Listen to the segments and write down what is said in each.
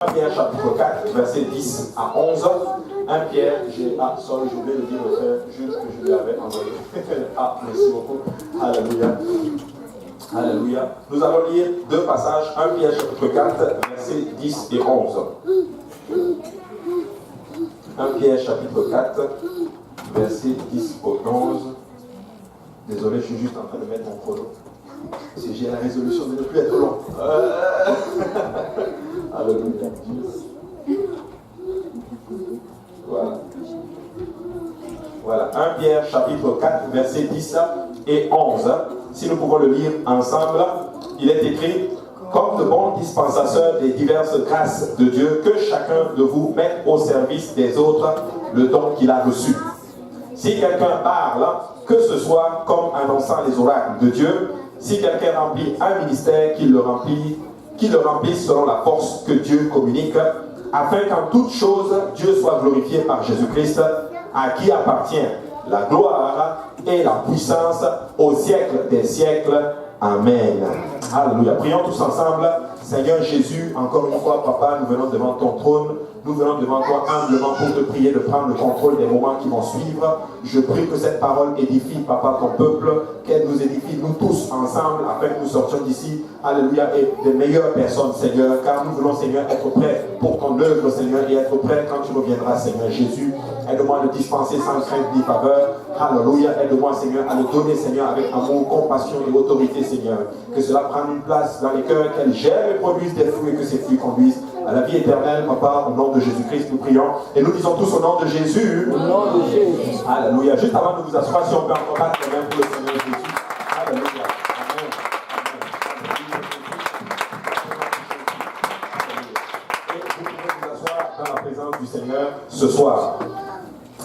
1 Pierre chapitre 4, versets 10 à 11. 1 Pierre, j'ai oublié de dire au frère Jules que je lui avais envoyé. Merci beaucoup. Alléluia. Alléluia. Nous allons lire deux passages. 1 Pierre chapitre 4, versets 10 et 11. 1 Pierre chapitre 4, versets 10 au 11. Désolé, je suis juste en train de mettre mon chrono. Si j'ai la résolution de ne plus être long. Alléluia. Voilà. 1 Pierre chapitre 4, versets 10 et 11. Si nous pouvons le lire ensemble, il est écrit: comme de bons dispensateurs des diverses grâces de Dieu, que chacun de vous mette au service des autres le don qu'il a reçu. Si quelqu'un parle, que ce soit comme annonçant les oracles de Dieu. Si quelqu'un remplit un ministère, qu'il le remplisse selon la force que Dieu communique, afin qu'en toute chose, Dieu soit glorifié par Jésus-Christ, à qui appartient la gloire et la puissance au siècle des siècles. Amen. Alléluia. Prions tous ensemble. Seigneur Jésus, encore une fois, Papa, nous venons devant ton trône. Nous venons devant toi humblement pour te prier de prendre le contrôle des moments qui vont suivre. Je prie que cette parole édifie, Papa, ton peuple, qu'elle nous édifie, nous tous ensemble, afin que nous sortions d'ici, alléluia, et des meilleures personnes, Seigneur, car nous voulons, Seigneur, être prêts pour ton œuvre, Seigneur, et être prêts quand tu reviendras, Seigneur Jésus. Aide-moi à le dispenser sans crainte ni faveur. Alléluia. Aide-moi, Seigneur, à le donner, Seigneur, avec amour, compassion et autorité, Seigneur. Que cela prenne une place dans les cœurs, qu'elle gère et produise des fruits, et que ces fruits conduisent à la vie éternelle, Papa, au nom de Jésus-Christ, nous prions. Et nous disons tous au nom de Jésus. Au nom de Jésus. Alléluia. Juste avant de vous asseoir, si on peut encore battre les mains pour le Seigneur Jésus. Alléluia. Amen. Et vous pouvez vous asseoir dans la présence du Seigneur ce soir.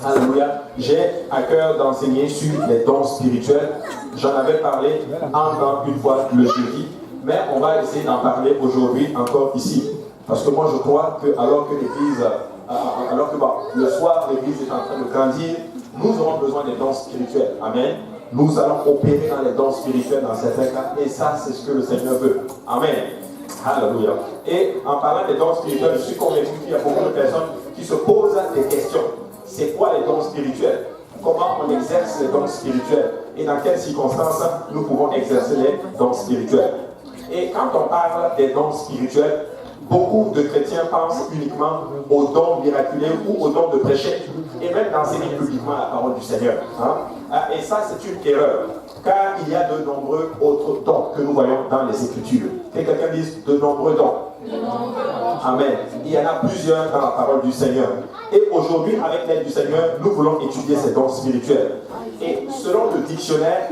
Alléluia. J'ai à cœur d'enseigner sur les dons spirituels. J'en avais parlé encore une fois le jeudi, mais on va essayer d'en parler aujourd'hui encore ici. Parce que moi je crois que alors que l'église, le soir l'église est en train de grandir, nous aurons besoin des dons spirituels. Amen. Nous allons opérer dans les dons spirituels dans certains cas, et ça c'est ce que le Seigneur veut. Amen. Alléluia. Et en parlant des dons spirituels, je suis convaincu qu'il y a beaucoup de personnes qui se posent des questions. C'est quoi les dons spirituels? Comment on exerce les dons spirituels? Et dans quelles circonstances nous pouvons exercer les dons spirituels? Et quand on parle des dons spirituels, beaucoup de chrétiens pensent uniquement aux dons miraculeux ou aux dons de prêcher et même d'enseigner publiquement la parole du Seigneur. Et ça, c'est une erreur, car il y a de nombreux autres dons que nous voyons dans les Écritures. Que quelqu'un dise de nombreux dons. Amen. Il y en a plusieurs dans la parole du Seigneur. Et aujourd'hui, avec l'aide du Seigneur, nous voulons étudier ces dons spirituels. Et selon le dictionnaire,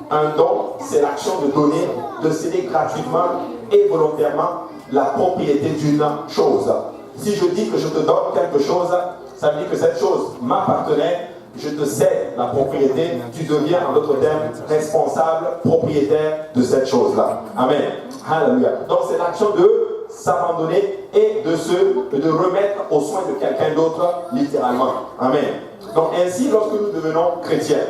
un don, c'est l'action de donner, de céder gratuitement et volontairement la propriété d'une chose. Si je dis que je te donne quelque chose, ça veut dire que cette chose m'appartenait, je te cède la propriété, tu deviens en d'autres termes responsable, propriétaire de cette chose-là. Amen. Alléluia. Donc c'est l'action de s'abandonner et de remettre aux soins de quelqu'un d'autre, littéralement. Amen. Donc ainsi, lorsque nous devenons chrétiens,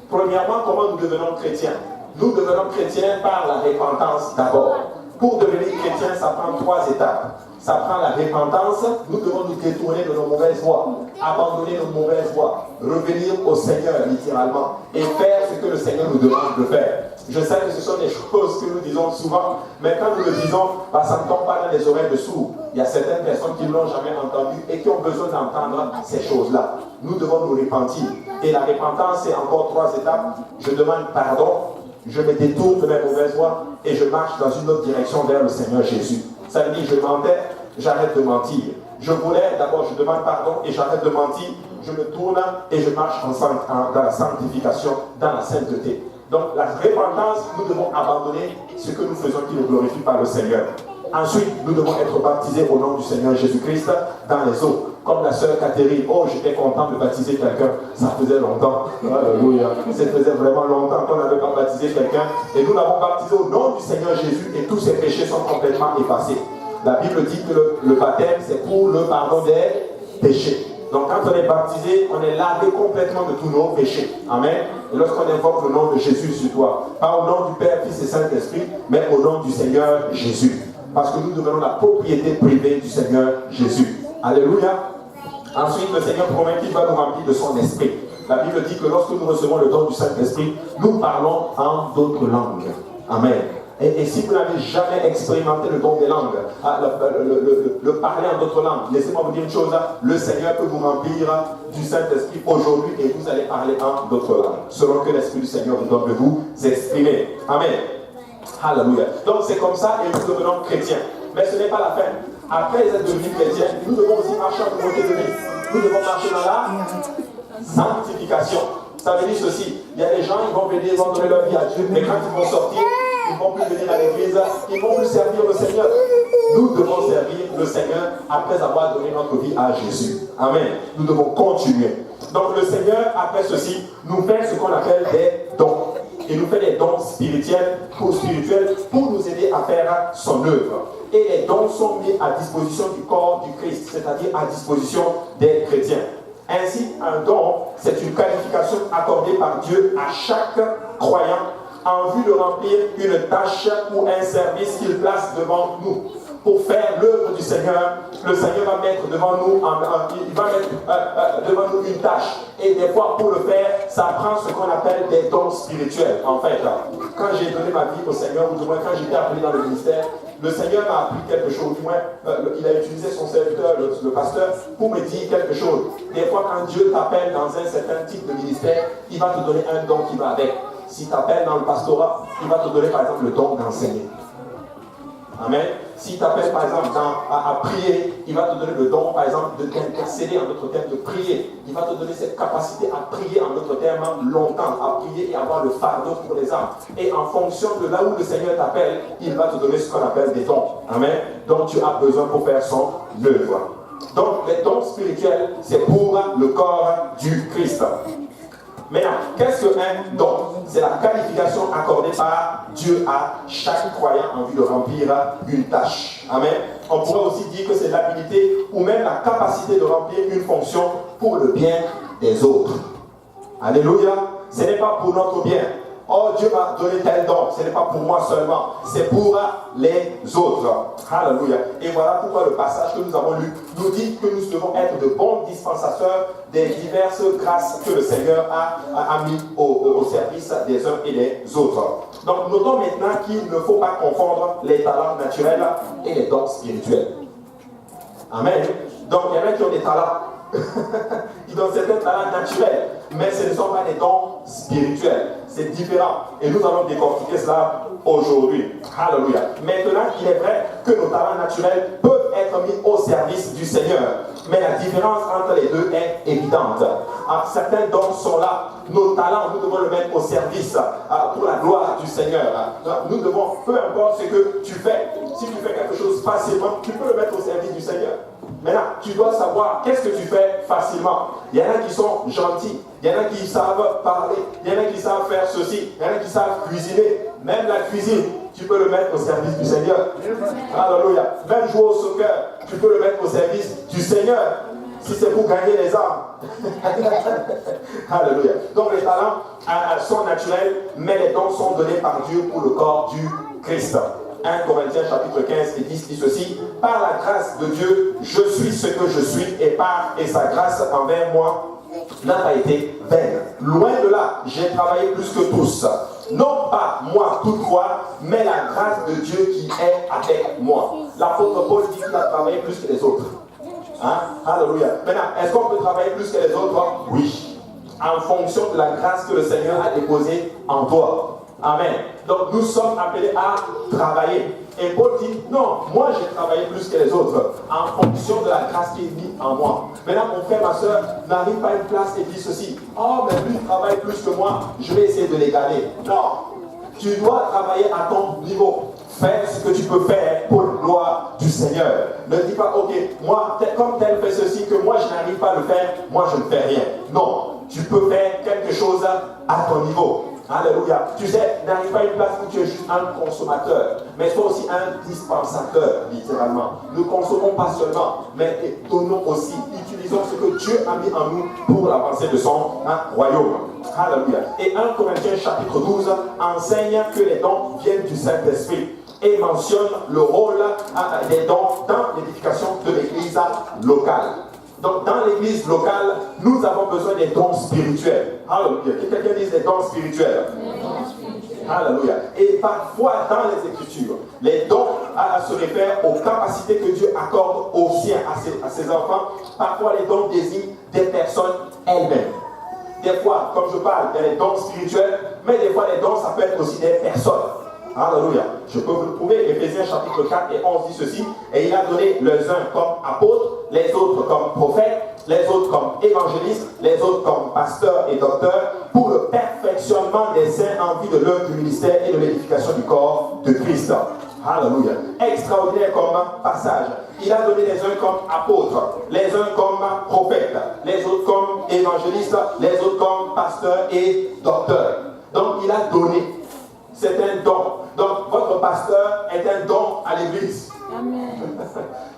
premièrement, comment nous devenons chrétiens? Nous devenons chrétiens par la repentance d'abord. Pour devenir chrétien, ça prend 3 étapes. Ça prend la repentance, nous devons nous détourner de nos mauvaises voies, abandonner nos mauvaises voies, revenir au Seigneur littéralement et faire ce que le Seigneur nous demande de faire. Je sais que ce sont des choses que nous disons souvent, mais quand nous le disons, ça ne tombe pas dans les oreilles de sourds. Il y a certaines personnes qui ne l'ont jamais entendu et qui ont besoin d'entendre ces choses-là. Nous devons nous repentir. Et la repentance, c'est encore 3 étapes. Je demande pardon, je me détourne de mes mauvaises voies et je marche dans une autre direction vers le Seigneur Jésus. Ça veut dire je mentais, j'arrête de mentir. Je voulais, d'abord je demande pardon et j'arrête de mentir. Je me tourne et je marche dans la sanctification, dans la sainteté. Donc la repentance, nous devons abandonner ce que nous faisons qui ne glorifie pas le Seigneur. Ensuite, nous devons être baptisés au nom du Seigneur Jésus-Christ dans les eaux. Comme la sœur Catherine, oh j'étais content de baptiser quelqu'un, ça faisait longtemps. Alléluia. Ça faisait vraiment longtemps qu'on n'avait pas baptisé quelqu'un. Et nous l'avons baptisé au nom du Seigneur Jésus et tous ses péchés sont complètement effacés. La Bible dit que le baptême c'est pour le pardon des péchés. Donc quand on est baptisé, on est lavé complètement de tous nos péchés. Amen. Et lorsqu'on invoque le nom de Jésus sur toi, pas au nom du Père, Fils et Saint-Esprit, mais au nom du Seigneur Jésus. parce que nous devenons la propriété privée du Seigneur Jésus. Alléluia. Ensuite, le Seigneur promet qu'il va nous remplir de son esprit. La Bible dit que lorsque nous recevons le don du Saint-Esprit, nous parlons en d'autres langues. Amen. Et si vous n'avez jamais expérimenté le don des langues, le parler en d'autres langues, laissez-moi vous dire une chose, le Seigneur peut vous remplir du Saint-Esprit aujourd'hui et vous allez parler en d'autres langues, selon que l'Esprit du Seigneur vous donne de vous exprimer. Amen. Alléluia. Donc c'est comme ça et nous devenons chrétiens. Mais ce n'est pas la fin. Après être devenus chrétiens, nous devons aussi marcher en communauté de vie. Nous devons marcher dans la sanctification. Ça veut dire ceci. Il y a des gens, ils vont venir, ils vont donner leur vie à Dieu, mais quand ils vont sortir, ils ne vont plus venir à l'église, ils ne vont plus servir le Seigneur. Nous devons servir le Seigneur après avoir donné notre vie à Jésus. Amen. Nous devons continuer. Donc le Seigneur, après ceci, nous fait ce qu'on appelle des dons. Il nous fait des dons spirituels pour nous aider à faire son œuvre. Et les dons sont mis à disposition du corps du Christ, c'est-à-dire à disposition des chrétiens. Ainsi, un don, c'est une qualification accordée par Dieu à chaque croyant en vue de remplir une tâche ou un service qu'il place devant nous. Pour faire l'œuvre du Seigneur, le Seigneur va mettre devant nous, devant nous une tâche. Et des fois, pour le faire, ça prend ce qu'on appelle des dons spirituels. En fait, quand j'ai donné ma vie au Seigneur, ou du moins quand j'étais appelé dans le ministère, le Seigneur m'a appris quelque chose. Du moins, il a utilisé son serviteur, le pasteur, pour me dire quelque chose. Des fois, quand Dieu t'appelle dans un certain type de ministère, il va te donner un don qui va avec. Si tu t'appelles dans le pastorat, il va te donner par exemple le don d'enseigner. Amen. Si tu t'appelles par exemple à prier, il va te donner le don par exemple d'intercéder, en d'autres termes de prier. Il va te donner cette capacité à prier, en d'autres termes longtemps, à prier et avoir le fardeau pour les âmes. Et en fonction de là où le Seigneur t'appelle, il va te donner ce qu'on appelle des dons. Amen. Donc tu as besoin pour faire son œuvre. Donc les dons spirituels, c'est pour le corps du Christ. Maintenant, qu'est-ce qu'un don? C'est la qualification accordée par Dieu à chaque croyant en vue de remplir une tâche. Amen. On pourrait aussi dire que c'est l'habilité ou même la capacité de remplir une fonction pour le bien des autres. Alléluia. Ce n'est pas pour notre bien. Oh, Dieu m'a donné tel don. Ce n'est pas pour moi seulement. C'est pour les autres. Alléluia. Et voilà pourquoi le passage que nous avons lu nous dit que nous devons être de bons dispensateurs des diverses grâces que le Seigneur a mis au service des uns et des autres. Donc, notons maintenant qu'il ne faut pas confondre les talents naturels et les dons spirituels. Amen. Donc, il y en a qui ont des talents. Ils ont certains talents naturels, mais ce ne sont pas des dons spirituels. C'est différent. Et nous allons décortiquer cela aujourd'hui. Alléluia. Maintenant, il est vrai que nos talents naturels peuvent être mis au service du Seigneur. Mais la différence entre les deux est évidente. Certains dons sont là. Nos talents, nous devons le mettre au service pour la gloire du Seigneur. Nous devons, peu importe ce que tu fais, si tu fais quelque chose facilement, tu peux le mettre au service du Seigneur. Maintenant, tu dois savoir qu'est-ce que tu fais facilement. Il y en a qui sont gentils, il y en a qui savent parler, il y en a qui savent faire ceci, il y en a qui savent cuisiner. Même la cuisine, tu peux le mettre au service du Seigneur. Alléluia. Même jouer au soccer, tu peux le mettre au service du Seigneur. Si c'est pour gagner les âmes. Alléluia. Donc les talents sont naturels, mais les dons sont donnés par Dieu pour le corps du Christ. 1 Corinthiens chapitre 15 et 10 dit ceci: par la grâce de Dieu, je suis ce que je suis, et sa grâce envers moi n'a pas été vaine. Loin de là, j'ai travaillé plus que tous. Non pas moi toutefois, mais la grâce de Dieu qui est avec moi. L'apôtre Paul dit qu'il a travaillé plus que les autres. Hein? Alléluia. Maintenant, est-ce qu'on peut travailler plus que les autres? Oui. En fonction de la grâce que le Seigneur a déposée en toi. Amen. Donc nous sommes appelés à travailler. Et Paul dit, non, moi j'ai travaillé plus que les autres, en fonction de la grâce qui est mise en moi. Maintenant, mon frère, ma soeur, n'arrive pas à une place et dit ceci: oh, mais lui il travaille plus que moi, je vais essayer de l'égaler. Non, tu dois travailler à ton niveau. Fais ce que tu peux faire pour la gloire du Seigneur. Ne dis pas, ok, moi, comme tel fait ceci, que moi je n'arrive pas à le faire, moi je ne fais rien. Non, tu peux faire quelque chose à ton niveau. Alléluia. Tu sais, n'arrive pas à une place où tu es juste un consommateur, mais sois aussi un dispensateur, littéralement. Nous ne consommons pas seulement, mais donnons aussi. Utilisons ce que Dieu a mis en nous pour l'avancée de son royaume. Alléluia. Et 1 Corinthiens chapitre 12 enseigne que les dons viennent du Saint-Esprit. et mentionne le rôle des dons dans l'édification de l'église locale. Donc, dans l'église locale, nous avons besoin des dons spirituels. Alléluia. Quelqu'un dise des dons spirituels. Alléluia. Et parfois, dans les Écritures, les dons se réfèrent aux capacités que Dieu accorde aux siens, à ses enfants. Parfois, les dons désignent des personnes elles-mêmes. Des fois, comme je parle, il y a les dons spirituels, mais des fois, les dons, ça peut être aussi des personnes. Alléluia. Je peux vous le prouver. Éphésiens chapitre 4 et 11 dit ceci. Et il a donné les uns comme apôtres, les autres comme prophètes, les autres comme évangélistes, les autres comme pasteurs et docteurs, pour le perfectionnement des saints en vue de l'œuvre du ministère et de l'édification du corps de Christ. Alléluia. Extraordinaire comme passage. Il a donné les uns comme apôtres, les uns comme prophètes, les autres comme évangélistes, les autres comme pasteurs et docteurs. Donc il a donné. C'est un don. Donc, votre pasteur est un don à l'église. Amen.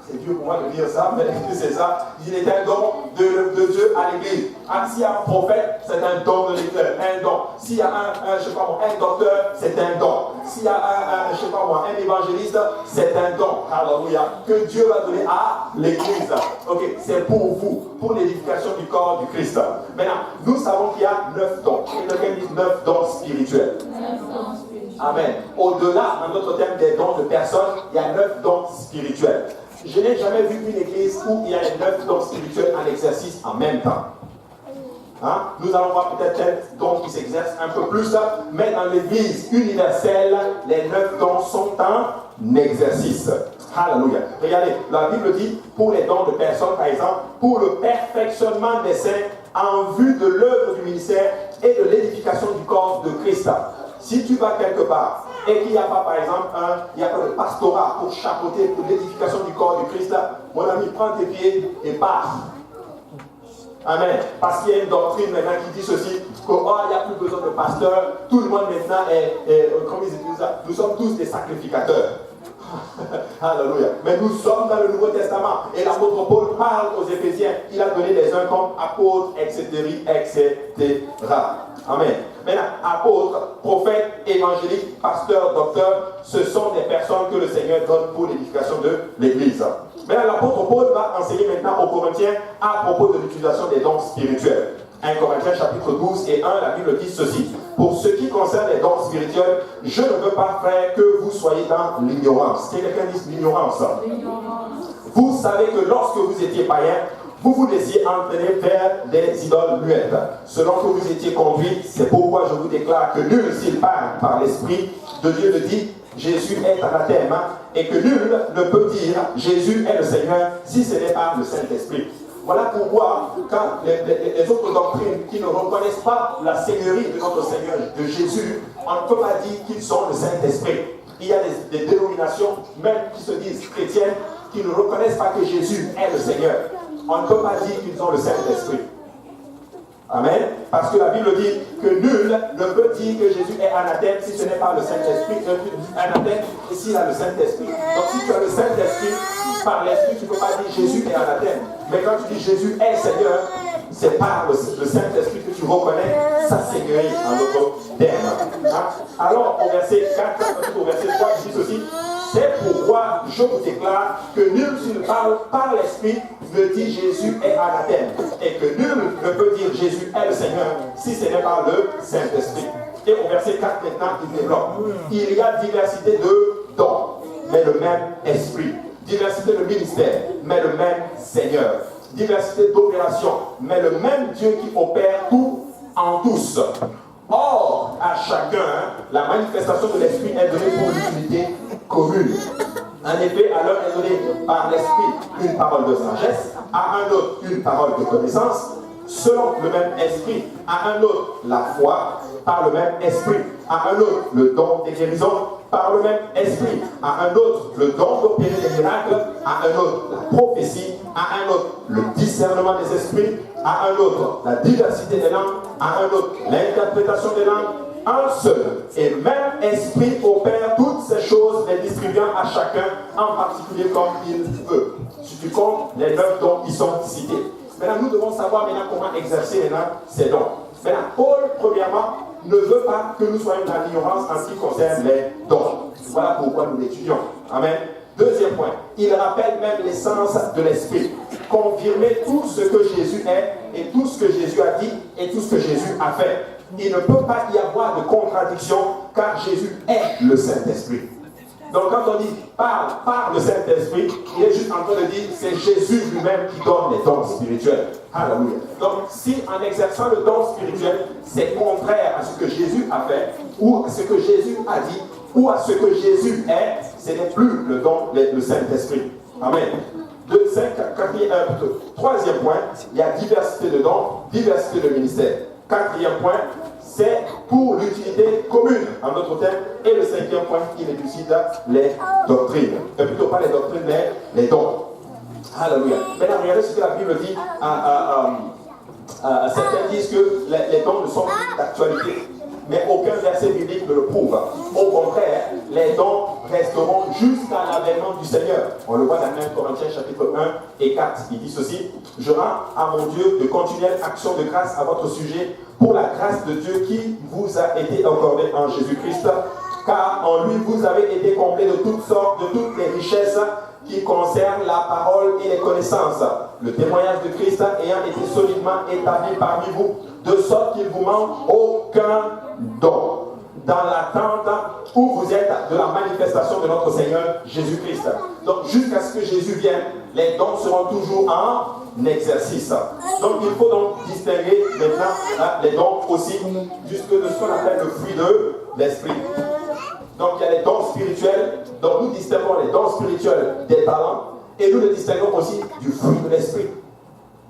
C'est dur pour moi de dire ça, mais c'est ça. Il est un don de Dieu à l'église. S'il y a un prophète, c'est un don de l'église, un don. S'il y a un docteur, c'est un don. S'il y a un évangéliste, c'est un don. Alléluia. Que Dieu va donner à l'église. Ok, c'est pour vous, pour l'édification du corps du Christ. Maintenant, nous savons qu'il y a 9 dons. Et quelqu'un dit 9 dons spirituels. 9 dons. Amen. Au-delà, dans notre thème des dons de personnes, il y a 9 dons spirituels. Je n'ai jamais vu une église où il y a les 9 dons spirituels en exercice en même temps. Nous allons voir peut-être un don qui s'exerce un peu plus, mais dans l'église universelle, les 9 dons sont en exercice. Alléluia. Regardez, la Bible dit, pour les dons de personnes, par exemple, pour le perfectionnement des saints en vue de l'œuvre du ministère et de l'édification du corps de Christ. Si tu vas quelque part et qu'il n'y a pas, par exemple, il n'y a pas de pastorat pour chapeauter pour l'édification du corps du Christ, mon ami, prends tes pieds et pars. Amen. Parce qu'il y a une doctrine maintenant qui dit ceci, qu'il n'y a plus besoin de pasteur, tout le monde maintenant comme ils disent ça, nous sommes tous des sacrificateurs. Alléluia. Mais nous sommes dans le Nouveau Testament et l'apôtre Paul parle aux Éphésiens. Il a donné les uns comme apôtres, etc., etc. Amen. Maintenant, apôtres, prophètes, évangélistes, pasteurs, docteurs, ce sont des personnes que le Seigneur donne pour l'édification de l'Église. Maintenant, l'apôtre Paul va enseigner maintenant aux Corinthiens à propos de l'utilisation des dons spirituels. 1 Corinthiens chapitre 12 et 1, la Bible dit ceci. Pour ce qui concerne les dons spirituels, je ne veux pas, frère, que vous soyez dans l'ignorance. Quelqu'un dit l'ignorance. Vous savez que lorsque vous étiez païens, vous vous laissiez entraîner vers des idoles muettes. Selon que vous étiez conduits, c'est pourquoi je vous déclare que nul, s'il parle par l'Esprit de Dieu, ne dit Jésus est anathème, et que nul ne peut dire Jésus est le Seigneur si ce n'est pas le Saint-Esprit. Voilà pourquoi, quand les autres doctrines qui ne reconnaissent pas la Seigneurie de notre Seigneur, de Jésus, on ne peut pas dire qu'ils sont le Saint-Esprit. Il y a des dénominations, même qui se disent chrétiennes, qui ne reconnaissent pas que Jésus est le Seigneur. On ne peut pas dire qu'ils ont le Saint-Esprit. Amen. Parce que la Bible dit que nul ne peut dire que Jésus est anathème si ce n'est pas le Saint-Esprit. Anathème, et s'il a le Saint-Esprit. Donc si tu as le Saint-Esprit, par l'Esprit, tu ne peux pas dire Jésus est anathème. Mais quand tu dis Jésus est Seigneur, c'est par le Saint-Esprit que tu reconnais sa Seigneurie en d'autres termes. Alors au verset 4, au verset 3, il dit ceci. C'est pourquoi je vous déclare que nul s'il parle par l'Esprit ne dit Jésus est anathème. Et que nul ne peut dire Jésus est le Seigneur si ce n'est pas le Saint-Esprit. Et au verset 4 maintenant, il développe. Il y a diversité de dons, mais le même esprit. Diversité de ministères, mais le même Seigneur. Diversité d'opérations, mais le même Dieu qui opère tout en tous. Or, à chacun, la manifestation de l'Esprit est donnée pour l'utilité commune. En effet, à l'un est donné par l'Esprit une parole de sagesse, à un autre une parole de connaissance, selon le même esprit, à un autre la foi, par le même esprit, à un autre le don des guérisons, par le même esprit, à un autre le don d'opérer des miracles, à un autre la prophétie, à un autre le discernement des esprits, à un autre la diversité des langues, à un autre l'interprétation des langues. Un seul et même esprit opère toutes ces choses, les distribuant à chacun en particulier comme il veut. Si tu comptes les 9 dons qui sont cités. Maintenant, nous devons savoir maintenant comment exercer maintenant ces dons. Maintenant, Paul, premièrement, ne veut pas que nous soyons dans l'ignorance en ce qui concerne les dons. Voilà pourquoi nous l'étudions. Amen. Deuxième point, il rappelle même l'essence de l'esprit. Confirmer tout ce que Jésus est et tout ce que Jésus a dit et tout ce que Jésus a fait. Il ne peut pas y avoir de contradiction car Jésus est le Saint-Esprit. Donc quand on dit par le Saint-Esprit, il est juste en train de dire c'est Jésus lui-même qui donne les dons spirituels. Alléluia. Donc si en exerçant le don spirituel, c'est contraire à ce que Jésus a fait, ou à ce que Jésus a dit, ou à ce que Jésus est, ce n'est plus le don, le Saint-Esprit. Amen. Troisième point, il y a diversité de dons, diversité de ministères. Quatrième point, c'est pour l'utilité commune, en d'autres termes. Et le cinquième point, il élucide les doctrines. Et plutôt pas les doctrines, mais les dons. Alléluia. Maintenant, regardez ce que la Bible dit. Certains disent que les dons ne sont plus d'actualité. Mais aucun verset biblique ne le prouve. Au contraire, les dons resteront jusqu'à l'avènement du Seigneur. On le voit dans 1 Corinthiens chapitre 1 et 4. Il dit ceci: je rends à mon Dieu de continuelles actions de grâce à votre sujet pour la grâce de Dieu qui vous a été accordée en Jésus-Christ, car en lui vous avez été comblés de toutes sortes, de toutes les richesses qui concernent la parole et les connaissances, le témoignage de Christ ayant été solidement établi parmi vous, de sorte qu'il vous manque aucun don, dans l'attente où vous êtes de la manifestation de notre Seigneur Jésus-Christ. Donc jusqu'à ce que Jésus vienne, les dons seront toujours en exercice. Donc il faut donc distinguer maintenant les dons aussi jusque de ce qu'on appelle le fruit de l'esprit. Donc il y a les dons spirituels, donc nous distinguons les dons spirituels des talents et nous les distinguons aussi du fruit de l'esprit.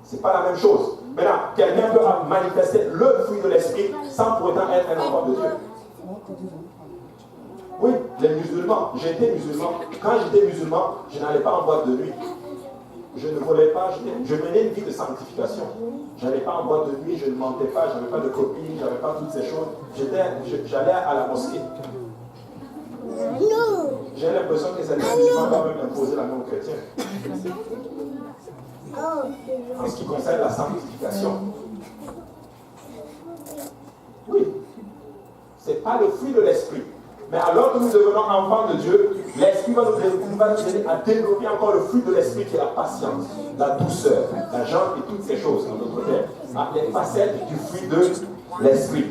Ce n'est pas la même chose. Maintenant, quelqu'un peut manifester le fruit de l'esprit sans pour autant être un enfant de Dieu. Oui, les musulmans, j'étais musulman. Quand j'étais musulman, je n'allais pas en boîte de nuit. Je ne volais pas, je menais une vie de sanctification. Je n'allais pas en boîte de nuit, je ne mentais pas, je n'avais pas de copine, je n'avais pas toutes ces choses. J'allais à la mosquée. J'ai l'impression que ces musulmans vont même imposer la main aux chrétiens. En ce qui concerne la sanctification. Oui, ce n'est pas le fruit de l'esprit. Mais alors que nous devenons enfants de Dieu, l'esprit va nous aider à développer encore le fruit de l'esprit qui est la patience, la douceur, la gentillesse et toutes ces choses en d'autres termes. Les facettes du fruit de l'esprit.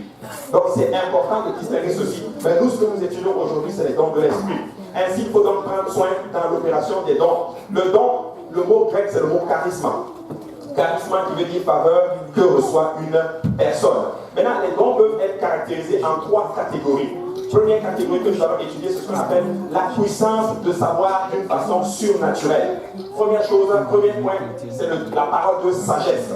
Donc c'est important de distinguer ceci. Mais nous, ce que nous étudions aujourd'hui, c'est les dons de l'esprit. Ainsi, il faut donc prendre soin dans l'opération des dons. Le don, le mot grec, c'est le mot charisme. Charisme qui veut dire faveur que reçoit une personne. Maintenant, les dons peuvent être caractérisés en 3 catégories. Première catégorie que nous allons étudier, c'est ce qu'on appelle la puissance de savoir d'une façon surnaturelle. Première chose, premier point, c'est la parole de sagesse.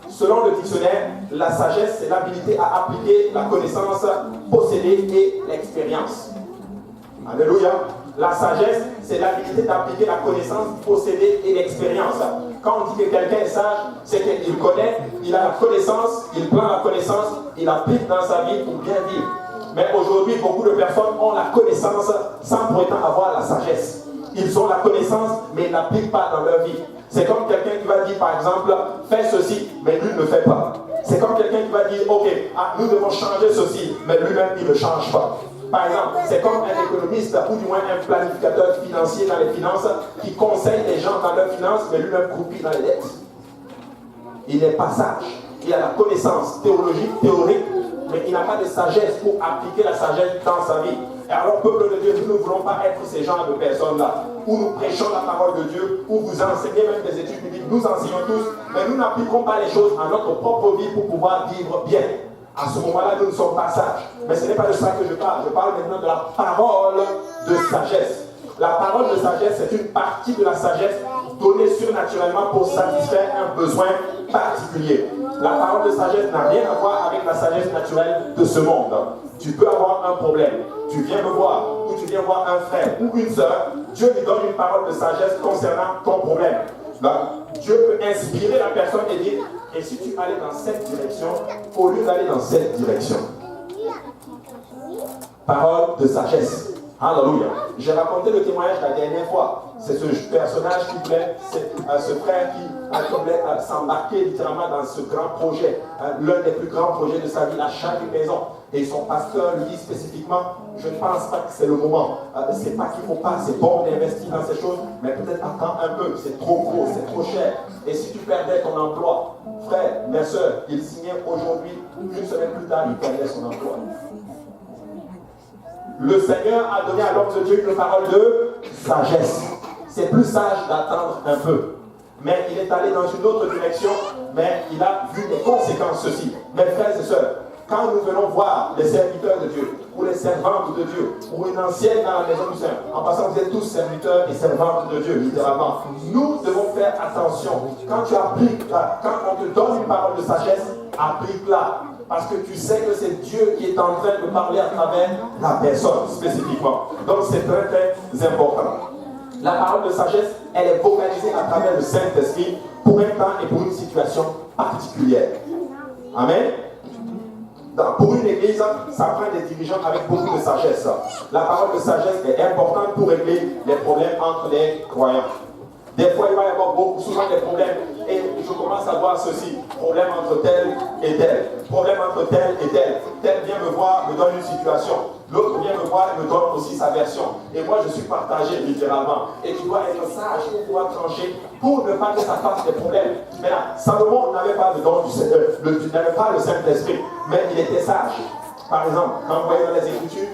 Selon le dictionnaire, la sagesse, c'est l'habilité à appliquer la connaissance possédée et l'expérience. Alléluia. La sagesse, c'est l'habilité d'appliquer la connaissance possédée et l'expérience. Quand on dit que quelqu'un est sage, c'est qu'il connaît, il a la connaissance, il prend la connaissance, il applique dans sa vie pour bien vivre. Mais aujourd'hui, beaucoup de personnes ont la connaissance sans pour autant avoir la sagesse. Ils ont la connaissance, mais ils n'appliquent pas dans leur vie. C'est comme quelqu'un qui va dire, par exemple, fais ceci, mais lui ne le fait pas. C'est comme quelqu'un qui va dire, ok, nous devons changer ceci, mais lui-même, il ne change pas. Par exemple, c'est comme un économiste, ou du moins un planificateur financier dans les finances, qui conseille les gens dans leurs finances, mais lui-même croupit dans les dettes. Il n'est pas sage. Il a la connaissance théologique, théorique, mais il n'a pas de sagesse pour appliquer la sagesse dans sa vie. Et alors, peuple de Dieu, nous ne voulons pas être ces genres de personnes-là, où nous prêchons la parole de Dieu, où vous enseignez même des études bibliques, nous enseignons tous, mais nous n'appliquons pas les choses à notre propre vie pour pouvoir vivre bien. À ce moment-là, nous ne sommes pas sages. Mais ce n'est pas de ça que je parle. Je parle maintenant de la parole de sagesse. La parole de sagesse, c'est une partie de la sagesse donnée surnaturellement pour satisfaire un besoin particulier. La parole de sagesse n'a rien à voir avec la sagesse naturelle de ce monde. Tu peux avoir un problème. Tu viens me voir, ou tu viens voir un frère ou une sœur. Dieu lui donne une parole de sagesse concernant ton problème. Là, Dieu peut inspirer la personne et dire, et si tu allais dans cette direction, au lieu d'aller dans cette direction. Parole de sagesse. Alléluia. J'ai raconté le témoignage la dernière fois. C'est ce personnage qui voulait, ce frère qui voulait s'embarquer littéralement dans ce grand projet, l'un des plus grands projets de sa vie, l'achat d'une maison. et son pasteur lui dit spécifiquement, je ne pense pas que c'est le moment, c'est pas qu'il ne faut pas, c'est bon d'investir dans ces choses, mais peut-être attends un peu, c'est trop gros, c'est trop cher. Et si tu perdais ton emploi, frère, mes soeurs, il signait aujourd'hui, une semaine plus tard, il perdait son emploi. Le Seigneur a donné à l'homme de Dieu une parole de sagesse. C'est plus sage d'attendre un peu. Mais il est allé dans une autre direction, mais il a vu les conséquences ceci. Mes frères et sœurs, quand nous venons voir les serviteurs de Dieu, ou les servantes de Dieu, ou une ancienne dans la maison du Seigneur, en passant, vous êtes tous serviteurs et servantes de Dieu, littéralement. Nous devons faire attention. Quand tu appliques, quand on te donne une parole de sagesse, applique-la. Parce que tu sais que c'est Dieu qui est en train de parler à travers la personne, spécifiquement. Donc c'est très très important. La parole de sagesse, elle est vocalisée à travers le Saint-Esprit pour un temps et pour une situation particulière. Amen. Pour une église, ça prend des dirigeants avec beaucoup de sagesse. La parole de sagesse est importante pour régler les problèmes entre les croyants. Des fois, il va y avoir souvent des problèmes. Et je commence à voir ceci. Problème entre tel et tel. Problème entre tel et tel. Tel vient me voir, me donne une situation. L'autre vient me voir et me donne aussi sa version. Et moi, je suis partagé littéralement. Et tu dois être sage pour pouvoir trancher, pour ne pas que ça fasse des problèmes. Mais là, Salomon n'avait pas le don n'avait pas le Saint-Esprit, mais il était sage. Par exemple, quand vous voyez dans les Écritures,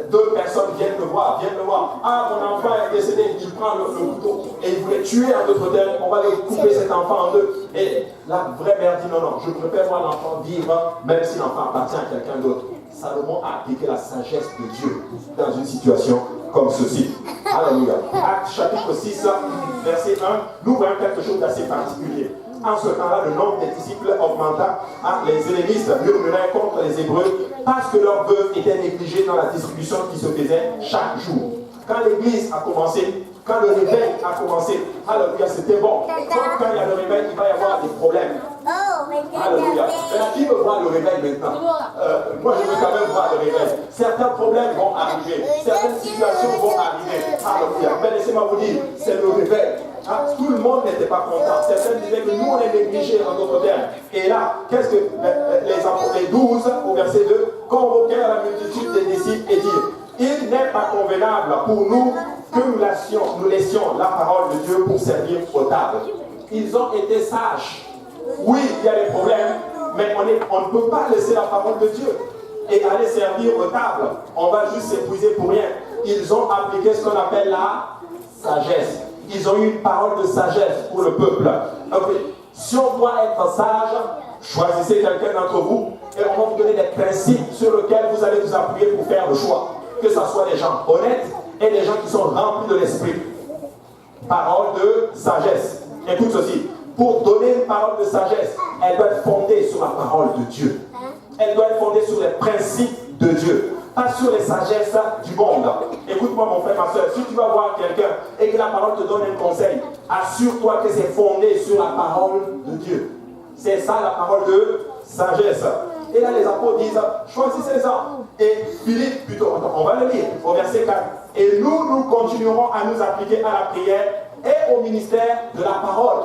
deux personnes viennent me voir. Ah, mon enfant est décédé, il prend le couteau et il voulait tuer un autre terme, on va le couper cet enfant en deux. Et la vraie mère dit non, je préfère voir l'enfant vivre, même si l'enfant appartient à quelqu'un d'autre. Salomon a appliqué la sagesse de Dieu dans une situation comme ceci. Alléluia. Acte chapitre 6, verset 1, nous voyons quelque chose d'assez particulier. En ce temps-là, le nombre des disciples augmenta. Les hellénistes murmuraient contre les Hébreux parce que leurs veuves étaient négligées dans la distribution qui se faisait chaque jour. Quand l'église a commencé, quand le réveil a commencé, alléluia, c'était bon. Quand il y a le réveil, il va y avoir des problèmes. Alléluia. Mais qui veut voir le réveil maintenant? Moi, je veux quand même voir le réveil. Certains problèmes vont arriver. Certaines situations vont arriver. Alléluia. Mais laissez-moi vous dire, c'est le réveil. Tout le monde n'était pas content. Certains disaient que nous, on est négligés en d'autres termes. Et là, qu'est-ce que les 12 au verset 2 convoquèrent la multitude des disciples et dirent: il n'est pas convenable pour nous que nous laissions la parole de Dieu pour servir aux tables. Ils ont été sages. Oui, il y a des problèmes, mais on ne peut pas laisser la parole de Dieu et aller servir aux tables. On va juste s'épuiser pour rien. Ils ont appliqué ce qu'on appelle la sagesse. Ils ont eu une parole de sagesse pour le peuple. Okay. Si on doit être sage, choisissez quelqu'un d'entre vous et on va vous donner des principes sur lesquels vous allez vous appuyer pour faire le choix. Que ce soit des gens honnêtes et des gens qui sont remplis de l'esprit. Parole de sagesse. Écoute ceci. Pour donner une parole de sagesse, elle doit être fondée sur la parole de Dieu. Elle doit être fondée sur les principes de Dieu. Pas sur les sagesses du monde. Écoute-moi mon frère, ma soeur, si tu vas voir quelqu'un et que la parole te donne un conseil, assure-toi que c'est fondé sur la parole de Dieu. C'est ça la parole de sagesse. Et là les apôtres disent, choisissez-en. Et Philippe, plutôt, on va le lire au verset 4. Et nous continuerons à nous appliquer à la prière et au ministère de la parole.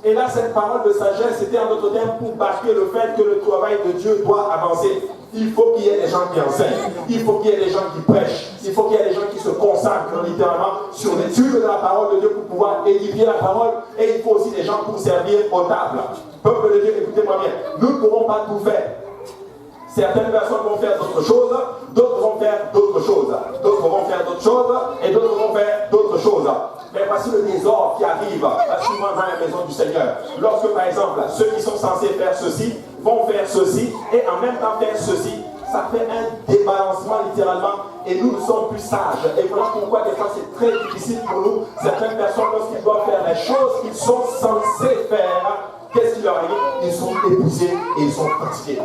Et là, cette parole de sagesse, c'était en d'autres termes pour marquer le fait que le travail de Dieu doit avancer. Il faut qu'il y ait des gens qui enseignent. Il faut qu'il y ait des gens qui prêchent. Il faut qu'il y ait des gens qui se consacrent littéralement sur l'étude de la parole de Dieu pour pouvoir édifier la parole. Et il faut aussi des gens pour servir aux tables. Peuple de Dieu, écoutez-moi bien. Nous ne pourrons pas tout faire. Certaines personnes vont faire d'autres choses, d'autres vont faire d'autres choses, d'autres vont faire d'autres choses, et d'autres vont faire d'autres choses. Mais voici le désordre qui arrive souvent dans la maison du Seigneur. Lorsque, par exemple, ceux qui sont censés faire ceci vont faire ceci, et en même temps faire ceci, ça fait un débalancement littéralement, et nous sommes plus sages. Et voilà pourquoi des fois c'est très difficile pour nous. Certaines personnes, lorsqu'ils doivent faire les choses qu'ils sont censés faire, qu'est-ce qui leur arrive? Ils sont épuisés et ils sont fatigués.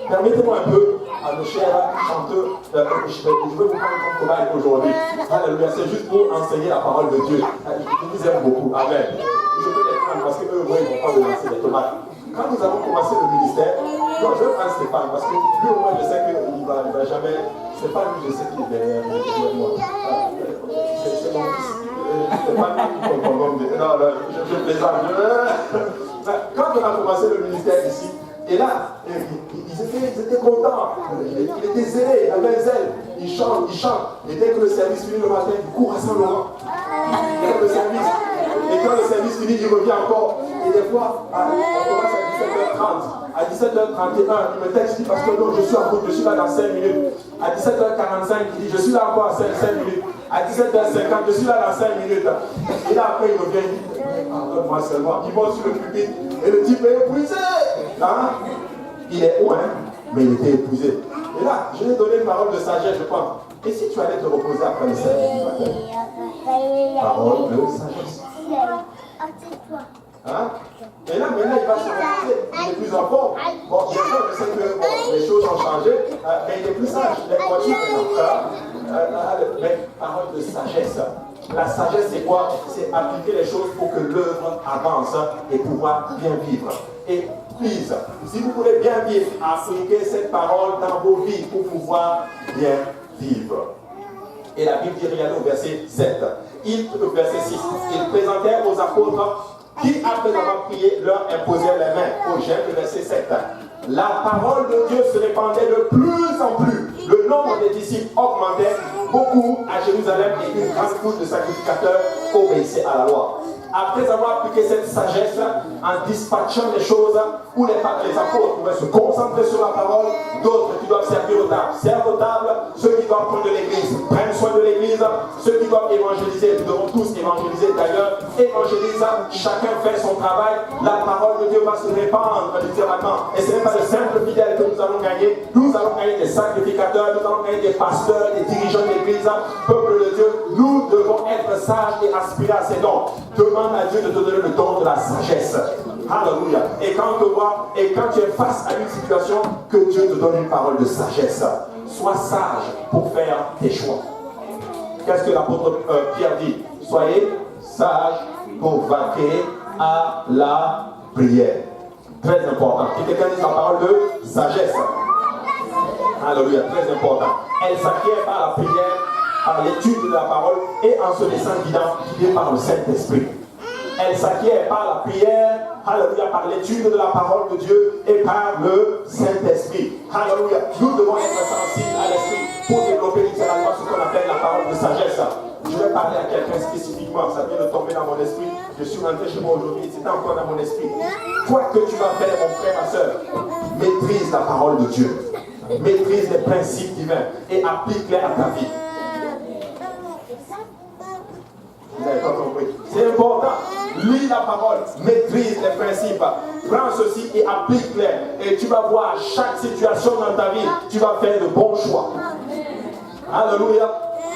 Permettez-moi un peu à nos chers chanteurs, je vais vous prendre comme cobaye aujourd'hui. Alléluia, c'est juste pour enseigner la parole de Dieu. Je vous aime beaucoup. Amen. Je peux les prendre parce qu'eux, moi, ils ne vont pas me lancer des tomates. Quand nous avons commencé le ministère, non, je vais prendre Stéphane parce que lui, au moins, je sais qu'il ne va jamais. Stéphane, lui, je sais qu'il est derrière moi. C'est mon fils. Stéphane, qui comprend comme des. Non, je plaisante. Quand on a commencé le ministère ici, Et là, ils étaient contents. Il était zélé, il avait un zèle. Il chante. Et dès que le service finit le matin, il court à Saint-Laurent. Et quand le service finit, il revient encore. Et des fois, on commence à 17h30. À 17h31, il me texte, il dit, parce que non, je suis en route, je suis là dans 5 minutes. À 17h45, il dit, je suis là encore à 5 minutes. À 17h50, je suis là dans 5 minutes. Et là, après, il revient, il dit, pardonne-moi seulement. Il monte sur le pupitre et le type est épuisé. Hein? Il est où, hein? Mais il était épuisé. Et là, je lui ai donné une parole de sagesse, je crois. Et si tu allais te reposer après le service du matin? Parole de sagesse. Hein? Et là, maintenant, il va se reposer. Il est plus en forme. Bon, bien sûr, je sais que les choses ont changé, mais il est plus sage. Les voitures, mais parole de sagesse. La sagesse, c'est quoi? C'est appliquer les choses pour que l'œuvre avance et pouvoir bien vivre. Et please, si vous voulez bien vivre, appliquez cette parole dans vos vies pour pouvoir bien vivre. Et la Bible dit, regardez au verset 7. Verset 6. Ils présentèrent aux apôtres qui, après avoir prié, leur imposèrent les mains. Au Genèse, verset 7. La parole de Dieu se répandait de plus en plus. Le nombre des disciples augmentait beaucoup à Jérusalem et une grande foule de sacrificateurs obéissaient à la loi. Après avoir appliqué cette sagesse, en dispatchant les choses où les apôtres pouvaient se concentrer sur la parole, d'autres qui doivent servir aux tables servent aux tables, ceux qui doivent prendre de l'église prennent soin de l'église, ceux qui doivent évangéliser, nous devons tous évangéliser d'ailleurs, évangélise, chacun fait son travail, la parole de Dieu va se répandre littéralement. Et ce n'est pas de simples fidèles que nous allons gagner des sacrificateurs, nous allons gagner des pasteurs, des dirigeants d'église, peuple de Dieu. Nous devons être sages et aspirer à ces dons. Demande à Dieu de te donner le don de la sagesse. Alléluia. Et quand tu es face à une situation, que Dieu te donne une parole de sagesse. Sois sage pour faire tes choix. Qu'est-ce que l'apôtre Pierre dit? Soyez sages pour vaquer à la prière. Très important. Et quelqu'un dit la parole de sagesse. Alléluia. Très important. Elle s'acquiert par la prière, par l'étude de la parole et en se laissant guider par le Saint-Esprit. Elle s'acquiert par la prière, alléluia, par l'étude de la parole de Dieu et par le Saint-Esprit. Alléluia. Nous devons être sensibles à l'Esprit pour développer littéralement ce qu'on appelle la parole de sagesse. Je vais parler à quelqu'un spécifiquement, ça vient de tomber dans mon esprit. Je suis rentré chez moi aujourd'hui, c'était encore dans mon esprit. Quoi que tu vas faire, mon frère, ma soeur, maîtrise la parole de Dieu. Maîtrise les principes divins et applique-les à ta vie. Vous n'avez pas compris. C'est important. Lis la parole, maîtrise les principes, prends ceci et applique-les. Et tu vas voir chaque situation dans ta vie, tu vas faire de bons choix. Alléluia.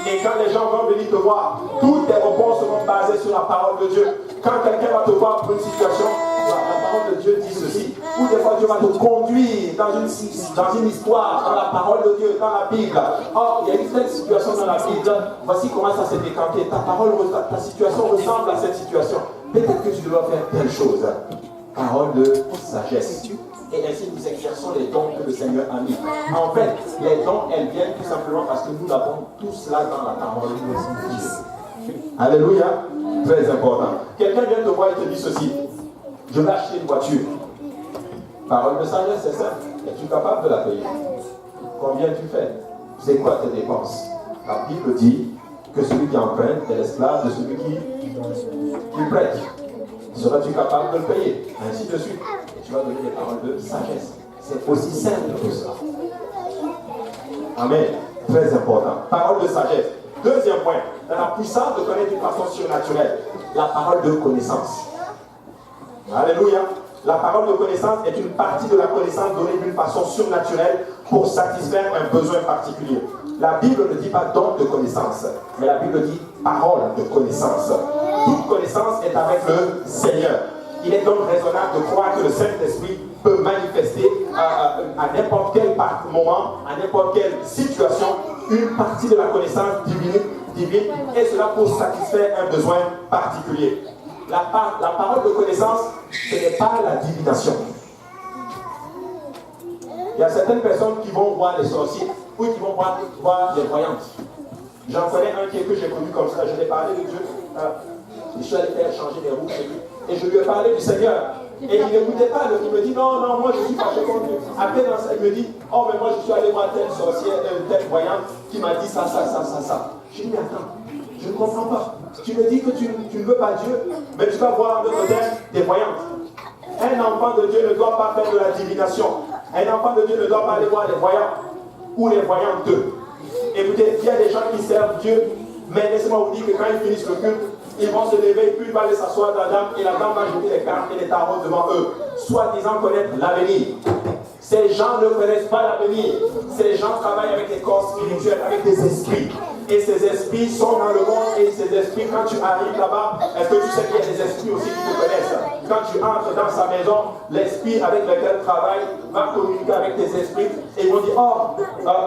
Et quand les gens vont venir te voir, toutes tes réponses seront basées sur la parole de Dieu. Quand quelqu'un va te voir pour une situation, la parole de Dieu dit ceci. Ou des fois Dieu va te conduire dans une histoire, dans la parole de Dieu, dans la Bible. Or, il y a une telle situation dans la Bible. Voici comment ça s'est décanté. Ta situation ressemble à cette situation. Peut-être que tu dois faire telle chose. Parole de sagesse. Et ainsi nous exerçons les dons que le Seigneur a mis. En fait, les dons, elles viennent tout simplement parce que nous avons tous là dans la parole de Dieu. Alléluia. Très important. Quelqu'un vient te voir et te dit ceci. Je vais acheter une voiture. Parole de sagesse, c'est ça. Es-tu capable de la payer? Combien tu fais? C'est quoi tes dépenses? La Bible dit que celui qui emprunte est l'esclave de celui qui prête. Seras-tu capable de le payer? Ainsi de suite. Et tu vas donner des paroles de sagesse. C'est aussi simple que ça. Amen. Très important. Parole de sagesse. Deuxième point. Dans la puissance de connaître d'une façon surnaturelle, la parole de connaissance. Alléluia. La parole de connaissance est une partie de la connaissance donnée d'une façon surnaturelle pour satisfaire un besoin particulier. La Bible ne dit pas don de connaissance, mais la Bible dit parole de connaissance. Toute connaissance est avec le Seigneur. Il est donc raisonnable de croire que le Saint-Esprit peut manifester à n'importe quel moment, à n'importe quelle situation, une partie de la connaissance divine, et cela pour satisfaire un besoin particulier. La parole de connaissance, ce n'est pas la divination. Il y a certaines personnes qui vont voir les sorciers ou qui vont voir les voyantes. J'en connais un que j'ai connu comme ça. Je lui ai parlé de Dieu. Je suis allé faire changer les roues chez lui. Et je lui ai parlé du Seigneur. Et il n'écoutait pas, il me dit non, non, moi je suis fâché contre Dieu. Après, il me dit, oh, mais moi je suis allé voir telle sorcière, telle voyante qui m'a dit ça. Je dis, mais attends, je ne comprends pas. Tu me dis que tu ne veux pas Dieu, mais tu vas voir un autre terme des voyantes. Un enfant de Dieu ne doit pas faire de la divination. Un enfant de Dieu ne doit pas aller voir les voyants ou les voyantes d'eux. Écoutez, il y a des gens qui servent Dieu, mais laissez-moi vous dire que quand ils finissent le culte, ils vont se lever, puis ils vont aller s'asseoir dans la dame, et la dame va jeter les cartes et les tarots devant eux, soi-disant connaître l'avenir. Ces gens ne connaissent pas l'avenir. Ces gens travaillent avec des corps spirituels, avec des esprits. Et ces esprits sont dans le monde, et ces esprits, quand tu arrives là-bas, est-ce que tu sais qu'il y a des esprits aussi qui te connaissent? Quand tu entres dans sa maison, l'esprit avec lequel tu travailles va communiquer avec tes esprits, et ils vont dire, oh,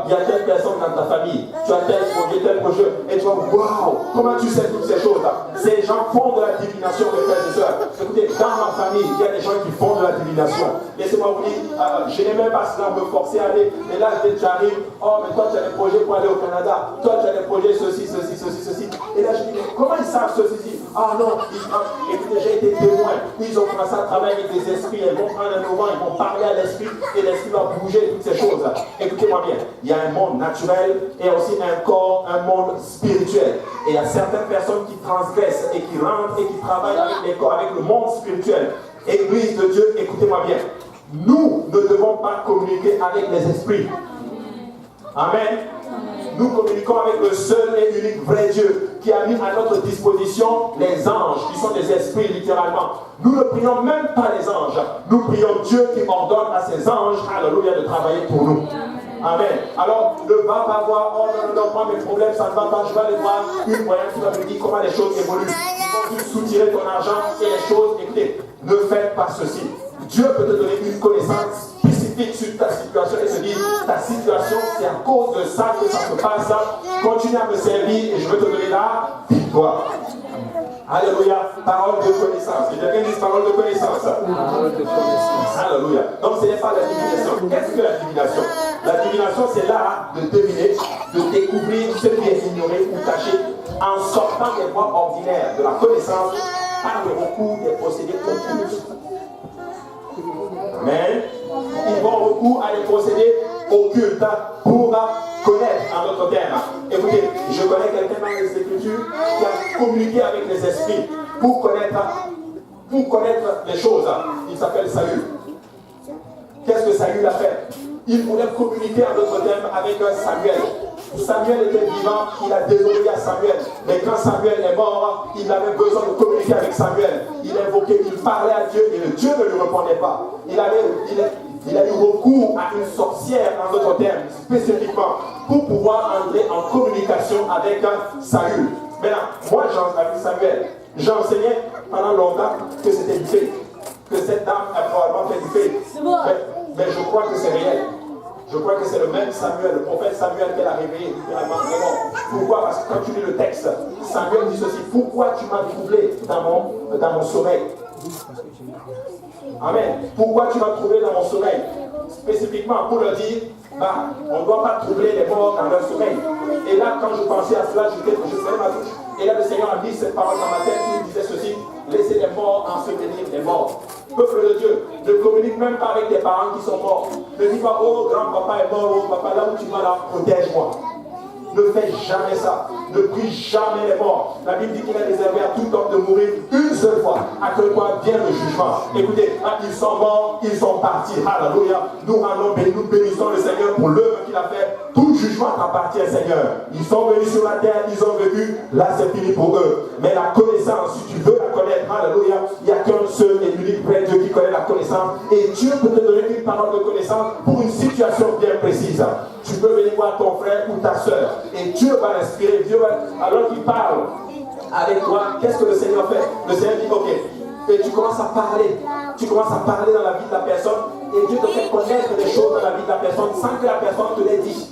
il y a telle personne dans ta famille, tu as tel projet, et tu vas, waouh, comment tu sais toutes ces choses-là? Ces gens font de la divination, mes frères et sœurs. Écoutez, dans ma famille, il y a des gens qui font de la divination. Laissez-moi vous dire, je n'ai même pas cela me forcer à aller, et là, tu arrives, oh, mais toi, tu as des projets pour aller au Canada, toi, tu as des projets ceci. Et là, je dis, mais comment ils savent ceci? Ah non, écoutez, j'ai été témoin. Ils ont commencé à travailler avec des esprits. Ils vont prendre un moment, ils vont parler à l'esprit, et l'esprit va bouger toutes ces choses. Écoutez-moi bien, il y a un monde naturel et aussi un corps, un monde spirituel. Et il y a certaines personnes qui transgressent et qui rentrent et qui travaillent avec les corps, avec le monde spirituel. Église de Dieu, écoutez-moi bien. Nous ne devons pas communiquer avec les esprits. Amen. Nous communiquons avec le seul et unique vrai Dieu qui a mis à notre disposition les anges, qui sont des esprits littéralement. Nous ne prions même pas les anges. Nous prions Dieu qui ordonne à ses anges, alléluia, de travailler pour nous. Amen. Alors, ne va pas voir, oh non, moi mes problèmes, ça ne va pas, je vais aller voir une voyante qui va me dire comment les choses évoluent. Ils vont juste soutirer ton argent et les choses, écoutez, ne faites pas ceci. Dieu peut te donner une connaissance spécifique sur ta situation et te dire, ta situation, c'est à cause de ça que ça se passe. Continue à me servir et je vais te donner la victoire. Alléluia, parole de connaissance. Et quelqu'un dit parole de connaissance. Parole de connaissance. Alléluia. Donc ce n'est pas la divination. Qu'est-ce que la divination? La divination, c'est l'art de deviner, de découvrir ce qui est ignoré ou caché en sortant des voies ordinaires de la connaissance par le recours des procédés occultes. Amen. Ils vont recours à des procédés occultes pour connaître en d'autres termes. Écoutez, je connais quelqu'un dans les Écritures qui a communiqué avec les esprits pour connaître les choses. Il s'appelle Saül. Qu'est-ce que Saül a fait? Il voulait communiquer en d'autres termes avec Samuel. Samuel était vivant, il a désobéi à Samuel. Mais quand Samuel est mort, il avait besoin de communiquer avec Samuel. Il invoquait, il parlait à Dieu et le Dieu ne lui répondait pas. Il a eu recours à une sorcière, en d'autres termes, spécifiquement, pour pouvoir entrer en communication avec Saül. Maintenant, moi, avec Samuel, j'ai enseigné pendant longtemps que c'était du fake, que cette dame a probablement fait du fake. Mais je crois que c'est réel. Je crois que c'est le même Samuel, le prophète Samuel qu'elle a réveillé littéralement. Pourquoi? Parce que quand tu lis le texte, Samuel dit ceci: pourquoi tu m'as troublé dans mon sommeil? Amen. Pourquoi tu m'as troublé dans mon sommeil? Spécifiquement pour leur dire, on ne doit pas troubler les morts dans leur sommeil. Et là, quand je pensais à cela, je faisais ma touche. Et là, le Seigneur a mis cette parole dans ma tête, il disait ceci: laissez les morts ensevelir les morts. Peuple de Dieu, ne communique même pas avec tes parents qui sont morts. Ne dis pas, oh, grand-papa est mort, oh, papa, là où tu vas là, protège-moi. Ne fais jamais ça. Ne prie jamais les morts. La Bible dit qu'il a réservé à tout homme de mourir une seule fois. À quel point vient le jugement. Écoutez, ils sont morts, ils sont partis. Alléluia. Nous bénissons le Seigneur pour l'œuvre qu'il a fait. Tout jugement t'appartient, Seigneur. Ils sont venus sur la terre, ils ont vécu. Là, c'est fini pour eux. Mais la connaissance, si tu veux la connaître, alléluia, il n'y a qu'un seul et unique vrai Dieu qui connaît la connaissance. Et Dieu peut te donner une parole de connaissance pour une situation bien précise. Tu peux venir voir ton frère ou ta soeur. Et Dieu va l'inspirer. Alors qu'il parle avec toi, qu'est-ce que le Seigneur fait? Le Seigneur dit, ok, et tu commences à parler. Tu commences à parler dans la vie de la personne. Et Dieu te fait connaître des choses dans la vie de la personne sans que la personne te l'ait dit.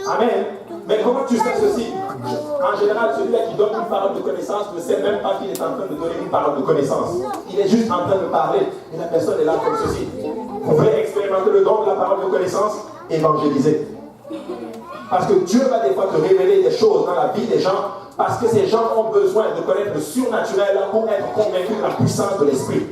Amen. Mais comment tu sais ceci? En général, celui-là qui donne une parole de connaissance ne sait même pas qu'il est en train de donner une parole de connaissance. Il est juste en train de parler. Et la personne est là comme ceci. Vous pouvez expérimenter le don de la parole de connaissance, évangéliser. Parce que Dieu va des fois te révéler des choses dans la vie des gens Parce que ces gens ont besoin de connaître le surnaturel pour être convaincus de la puissance de l'esprit.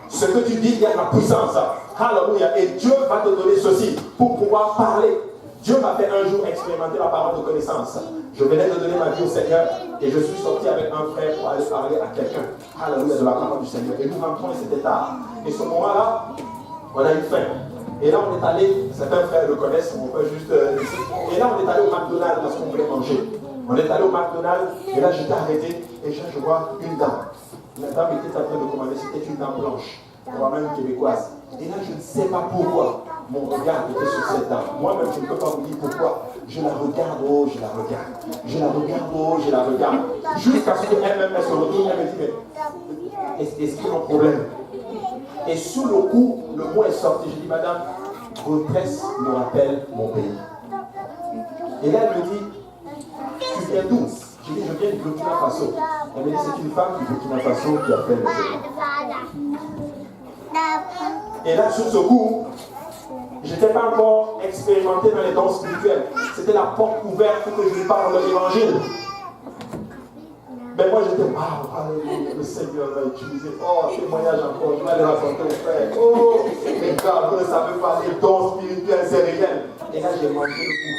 Ce que tu dis, il y a de la puissance. Alléluia. Et Dieu va te donner ceci pour pouvoir parler. Dieu m'a fait un jour expérimenter la parole de connaissance. Je venais de donner ma vie au Seigneur et je suis sorti avec un frère pour aller parler à quelqu'un. Alléluia, de la parole du Seigneur. Et nous rentrons et c'était tard. Et ce moment-là, on a eu faim. Et là, on est allé, certains frères le connaissent, on peut juste ici. Et là, on est allé au McDonald's parce qu'on voulait manger. On est allé au McDonald's et là, j'étais arrêté et je vois une dame. La dame était en train de commander, c'était une dame blanche, probablement québécoise. Et là, je ne sais pas pourquoi mon regard était sur cette dame. Moi-même, je ne peux pas vous dire pourquoi. Je la regarde, oh, je la regarde. Je la regarde, oh, je la regarde. Jusqu'à ce qu'elle-même se retourne, elle me dit, mais est-ce qu'il y a un problème? Et sous le coup, le mot est sorti. Je dis, madame, votre tresse me rappelle mon pays. Et là, elle me dit, tu viens d'où? Je dis, je viens du Burkina Faso. Elle me dit, c'est une femme du Burkina Faso qui appelle le Seigneur. Et là, sur ce coup, je n'étais pas encore expérimenté dans les dons spirituels. C'était la porte ouverte pour que je lui parle de l'évangile. Mais moi, j'étais, le Seigneur va utiliser. Oh, témoignage encore, je vais aller raconter au frère. Oh, mais gars, vous ne savez pas, les dons spirituels, c'est réel. Et là, j'ai mangé le coup.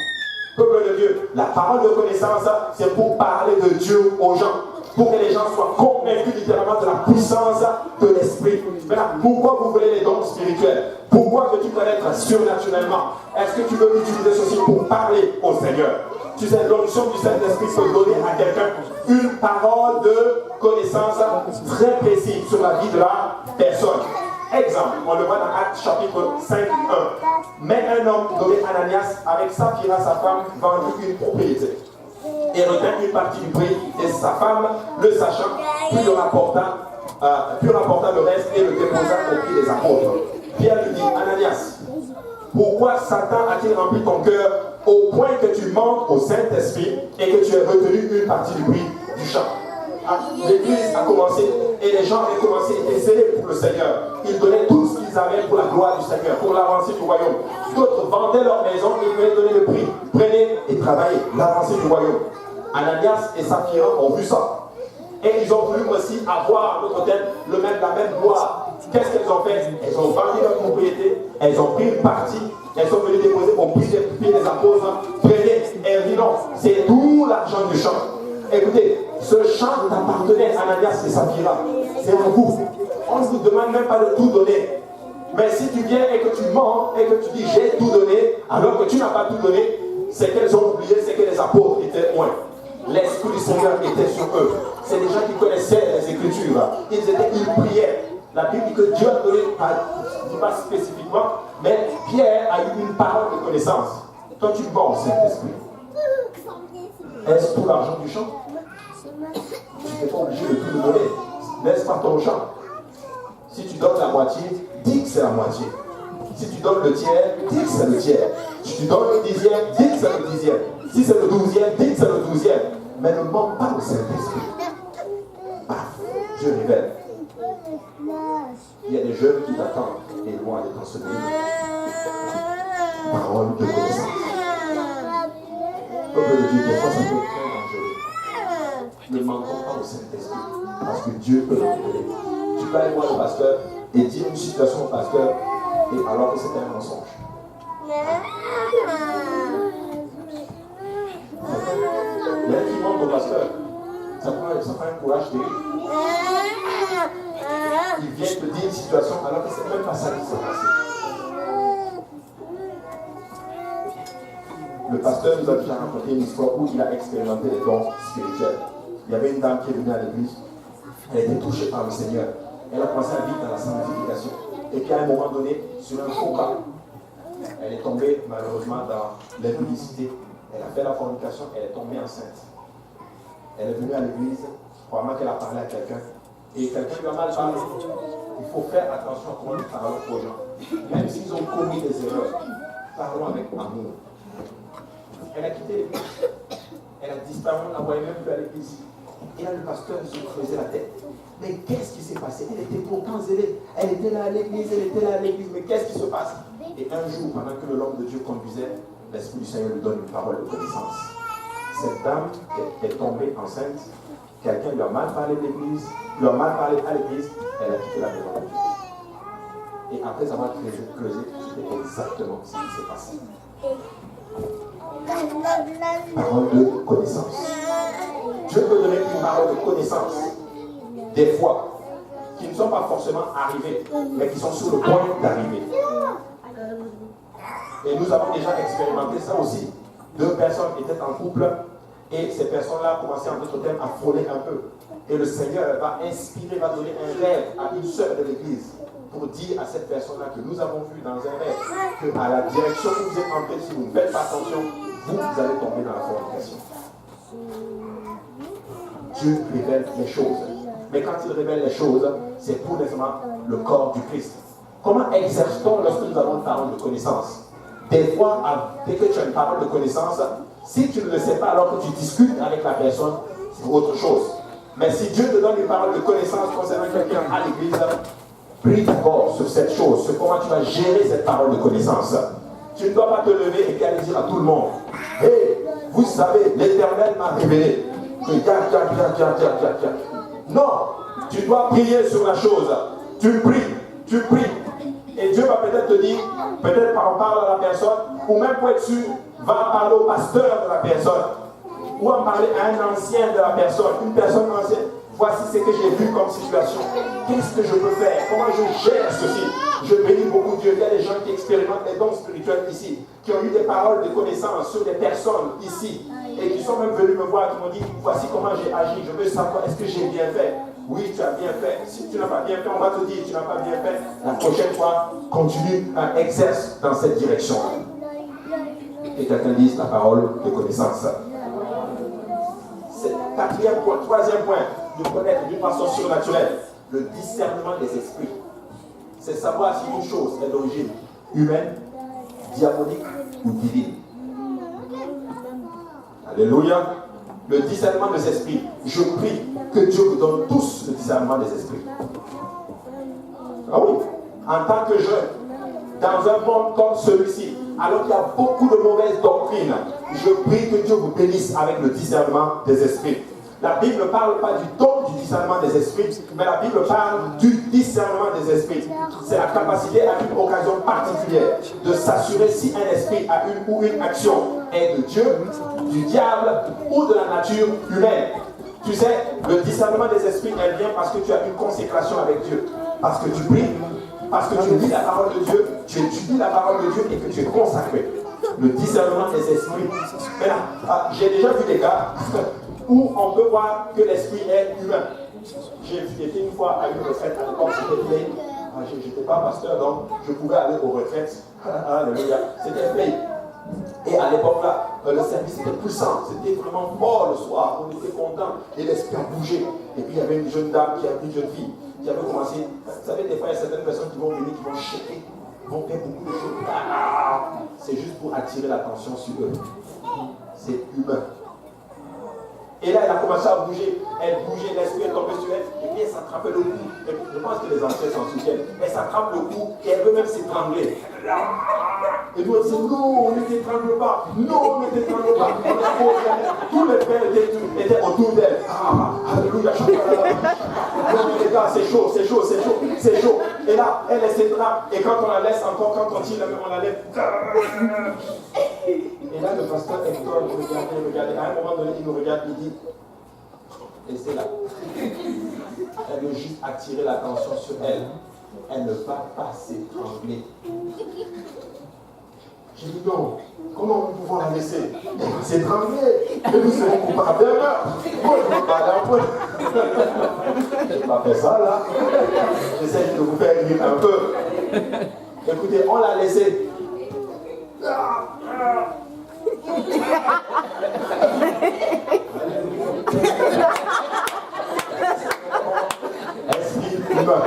Peuple de Dieu, la parole de connaissance, c'est pour parler de Dieu aux gens. Pour que les gens soient convaincus littéralement de la puissance de l'esprit. Maintenant, pourquoi vous voulez les dons spirituels? Pourquoi veux-tu connaître surnaturellement? Est-ce que tu veux utiliser ceci pour parler au Seigneur? Tu sais, l'onction du Saint-Esprit peut donner à quelqu'un une parole de connaissance très précise sur la vie de la personne. Exemple, on le voit dans Actes chapitre 5, 1. Mais un homme nommé Ananias, avec Saphira, sa femme, vendit une propriété. Et retint une partie du prix, et sa femme, le sachant, puis rapporta le reste et le déposa au pied des apôtres. Pierre lui dit, Ananias, pourquoi Satan a-t-il rempli ton cœur au point que tu mentes au Saint-Esprit et que tu aies retenu une partie du prix du champ? L'église a commencé et les gens avaient commencé à être zélés pour le Seigneur. Ils donnaient tout ce qu'ils avaient pour la gloire du Seigneur, pour l'avancée du royaume. D'autres vendaient leur maison et ils venaient donner le prix. Prenez et travaillez, l'avancée du royaume. Ananias et Saphira ont vu ça. Et ils ont voulu aussi avoir à notre tête la même gloire. Qu'est-ce qu'elles ont fait? Elles ont vendu leur propriété, elles ont pris une partie, elles sont venues déposer au pied des apôtres. Prenez, et elles disent non, c'est tout l'argent du champ. Écoutez, ce champ t'appartenait à Ananias et Saphira. C'est à vous. On ne vous demande même pas de tout donner. Mais si tu viens et que tu mens et que tu dis j'ai tout donné, alors que tu n'as pas tout donné, c'est qu'elles ont oublié, c'est que les apôtres étaient loin. L'Esprit du Seigneur était sur eux. C'est des gens qui connaissaient les Écritures. Ils priaient. La Bible dit que Dieu a donné, je ne dis pas spécifiquement, mais Pierre a eu une parole de connaissance. Toi, tu vends au Saint-Esprit. Est-ce pour l'argent du champ? Tu n'es pas obligé de tout donner. Laisse pas ton champ. Si tu donnes la moitié, dis que c'est la moitié. Si tu donnes le tiers, dis que c'est le tiers. Si tu donnes le dixième, dis que c'est le dixième. Si c'est le 12e, dis que c'est le 12e. Mais ne manque pas au Saint-Esprit. Dieu révèle. Il y a des jeunes qui t'attendent et loin d'être enseveli. Parole de connaissance. Peuple de Dieu, des fois ça peut être très dangereux. Ne manquons pas au Saint-Esprit. Parce que Dieu peut nous révéler. Tu peux aller voir le pasteur et dire une situation au pasteur et alors que c'était un mensonge. Il y a qui montre au pasteur. Ça prend un courage terrible. Il vient te dire une situation alors que c'est même pas ça qui s'est passé. Le pasteur nous a déjà raconté une histoire où il a expérimenté les dons spirituels. Il y avait une dame qui est venue à l'église. Elle était touchée par le Seigneur. Elle a commencé à vivre dans la sanctification. Et puis à un moment donné, sur un faux pas, elle est tombée malheureusement dans l'impudicité. Elle a fait la fornication, elle est tombée enceinte. Elle est venue à l'église, probablement qu'elle a parlé à quelqu'un. Et quelqu'un lui a mal parlé. Il faut faire attention à comment nous parlons aux gens. Même s'ils ont commis des erreurs, parlons avec amour. Elle a quitté l'église. Elle a disparu, on ne la voyait même plus à l'église. Et là, le pasteur se creusait la tête. Mais qu'est-ce qui s'est passé? Elle était pourtant zélée. Elle était là à l'église, mais qu'est-ce qui se passe? Et un jour, pendant que l'homme de Dieu conduisait, l'Esprit du Seigneur lui donne une parole de connaissance. cette dame est tombée enceinte, quelqu'un lui a mal parlé de l'église, lui a mal parlé à l'église, elle a quitté la maison de Dieu. Et après avoir creusé, c'était exactement ce qui s'est passé. Parole de connaissance. Dieu peut donner une parole de connaissance, des fois, qui ne sont pas forcément arrivées, mais qui sont sur le point d'arriver. Et nous avons déjà expérimenté ça aussi. 2 personnes étaient en couple et ces personnes-là commençaient en d'autres termes à frôler un peu. Et le Seigneur va inspirer, va donner un rêve à une sœur de l'église pour dire à cette personne-là que nous avons vu dans un rêve qu'à la direction où vous êtes entré, si vous ne faites pas attention, vous allez tomber dans la fornication. Dieu révèle les choses. Mais quand il révèle les choses, c'est pour nécessairement le corps du Christ. Comment exerce-t-on lorsque nous avons une parole de connaissance? Des fois, dès que tu as une parole de connaissance, si tu ne le sais pas alors que tu discutes avec la personne, c'est autre chose. Mais si Dieu te donne une parole de connaissance concernant quelqu'un à l'église, prie d'abord sur cette chose, sur comment tu vas gérer cette parole de connaissance. Tu ne dois pas te lever et puis aller dire à tout le monde, hey, vous savez, l'Éternel m'a révélé. Non, tu dois prier sur la chose. Tu pries. Et Dieu va peut-être te dire, peut-être en parle à la personne, ou même pour être sûr, va parler au pasteur de la personne, ou en parler à un ancien de la personne, une personne ancienne. Voici ce que j'ai vu comme situation. Qu'est-ce que je peux faire? Comment je gère ceci? Je bénis beaucoup Dieu. Il y a des gens qui expérimentent les dons spirituels ici, qui ont eu des paroles de connaissance sur des personnes ici, et qui sont même venus me voir, qui m'ont dit, voici comment j'ai agi, je veux savoir, est-ce que j'ai bien fait? Oui, tu as bien fait. Si tu n'as pas bien fait, on va te dire, tu n'as pas bien fait. La prochaine fois, continue, exerce dans cette direction. Et quelqu'un dise la parole de connaissance. C'est 4e point, 3e point, de connaître d'une façon surnaturelle, le discernement des esprits. C'est savoir si une chose est d'origine humaine, diabolique ou divine. Alléluia. Le discernement des esprits. Je prie que Dieu vous donne tous le discernement des esprits. Ah oui, en tant que jeune, dans un monde comme celui-ci, alors qu'il y a beaucoup de mauvaises doctrines, je prie que Dieu vous bénisse avec le discernement des esprits. La Bible ne parle pas du don du discernement des esprits, mais la Bible parle du discernement des esprits. C'est la capacité à une occasion particulière de s'assurer si un esprit a une ou une action est de Dieu, du diable ou de la nature humaine. Tu sais, le discernement des esprits, elle vient parce que tu as une consécration avec Dieu. Parce que tu pries, parce que tu lis la parole de Dieu, tu étudies la parole de Dieu et que tu es consacré. Le discernement des esprits. Mais là, j'ai déjà vu des cas où on peut voir que l'esprit est humain. J'ai été une fois à une retraite, à l'époque c'était play. Je n'étais pas pasteur, donc je pouvais aller aux retraites. Alléluia. C'était play. Et à l'époque là, le service était puissant, c'était vraiment fort le soir, on était content, et l'esprit a bougé. Et puis il y avait une jeune dame, une jeune fille, qui avait commencé. Vous savez, des fois il y a certaines personnes qui vont venir, qui vont shaker, vont faire beaucoup de choses. C'est juste pour attirer l'attention sur eux. C'est humain. Et là, elle a commencé à bouger. Elle bougeait, l'esprit est tombé sur elle. Et puis elle s'attrapait le cou. Et je pense que les anciens s'en souviennent. Elle s'attrape le cou et elle veut même s'étrangler. Et nous on dit non, ne t'étrangle pas. Non, ne t'étrangle pas. Tous les pères étaient autour d'elle. Alléluia. Les gars, c'est chaud. Et là, elle s'étrape. Et quand on la laisse encore, quand on tire la main, on la lève. Et là, le pasteur Hector nous regardait. À un moment donné, il nous regarde, il dit, laissez-la. Elle veut juste attirer l'attention sur elle. Elle ne va pas s'étrangler. J'ai dit non, comment nous pouvons la laisser? Elle va s'étrangler. Et nous serons coupables d'un meurtre. Moi, je ne veux pas aller en point. Je n'ai pas fait ça là. J'essaie de vous faire rire un peu. Écoutez, on l'a laissé. Esprit humain.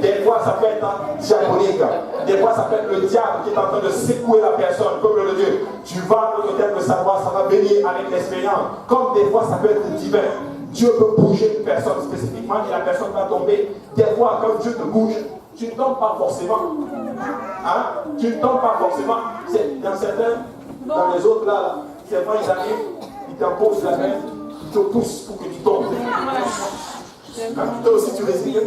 Des fois, ça peut être diabolique. Des fois, ça peut être le diable qui est en train de secouer la personne, peuple de Dieu. Tu vas dans le terme de savoir, ça va venir avec l'expérience. Comme des fois, ça peut être divin. Dieu peut bouger une personne spécifiquement et la personne va tomber. Des fois, quand Dieu te bouge, tu ne tombes pas forcément. Tu ne tombes pas forcément. C'est dans certains, dans les autres là, Ces fois, ils arrivent, ils t'imposent la main, ils te poussent pour que tu tombes. Toi aussi, tu résines.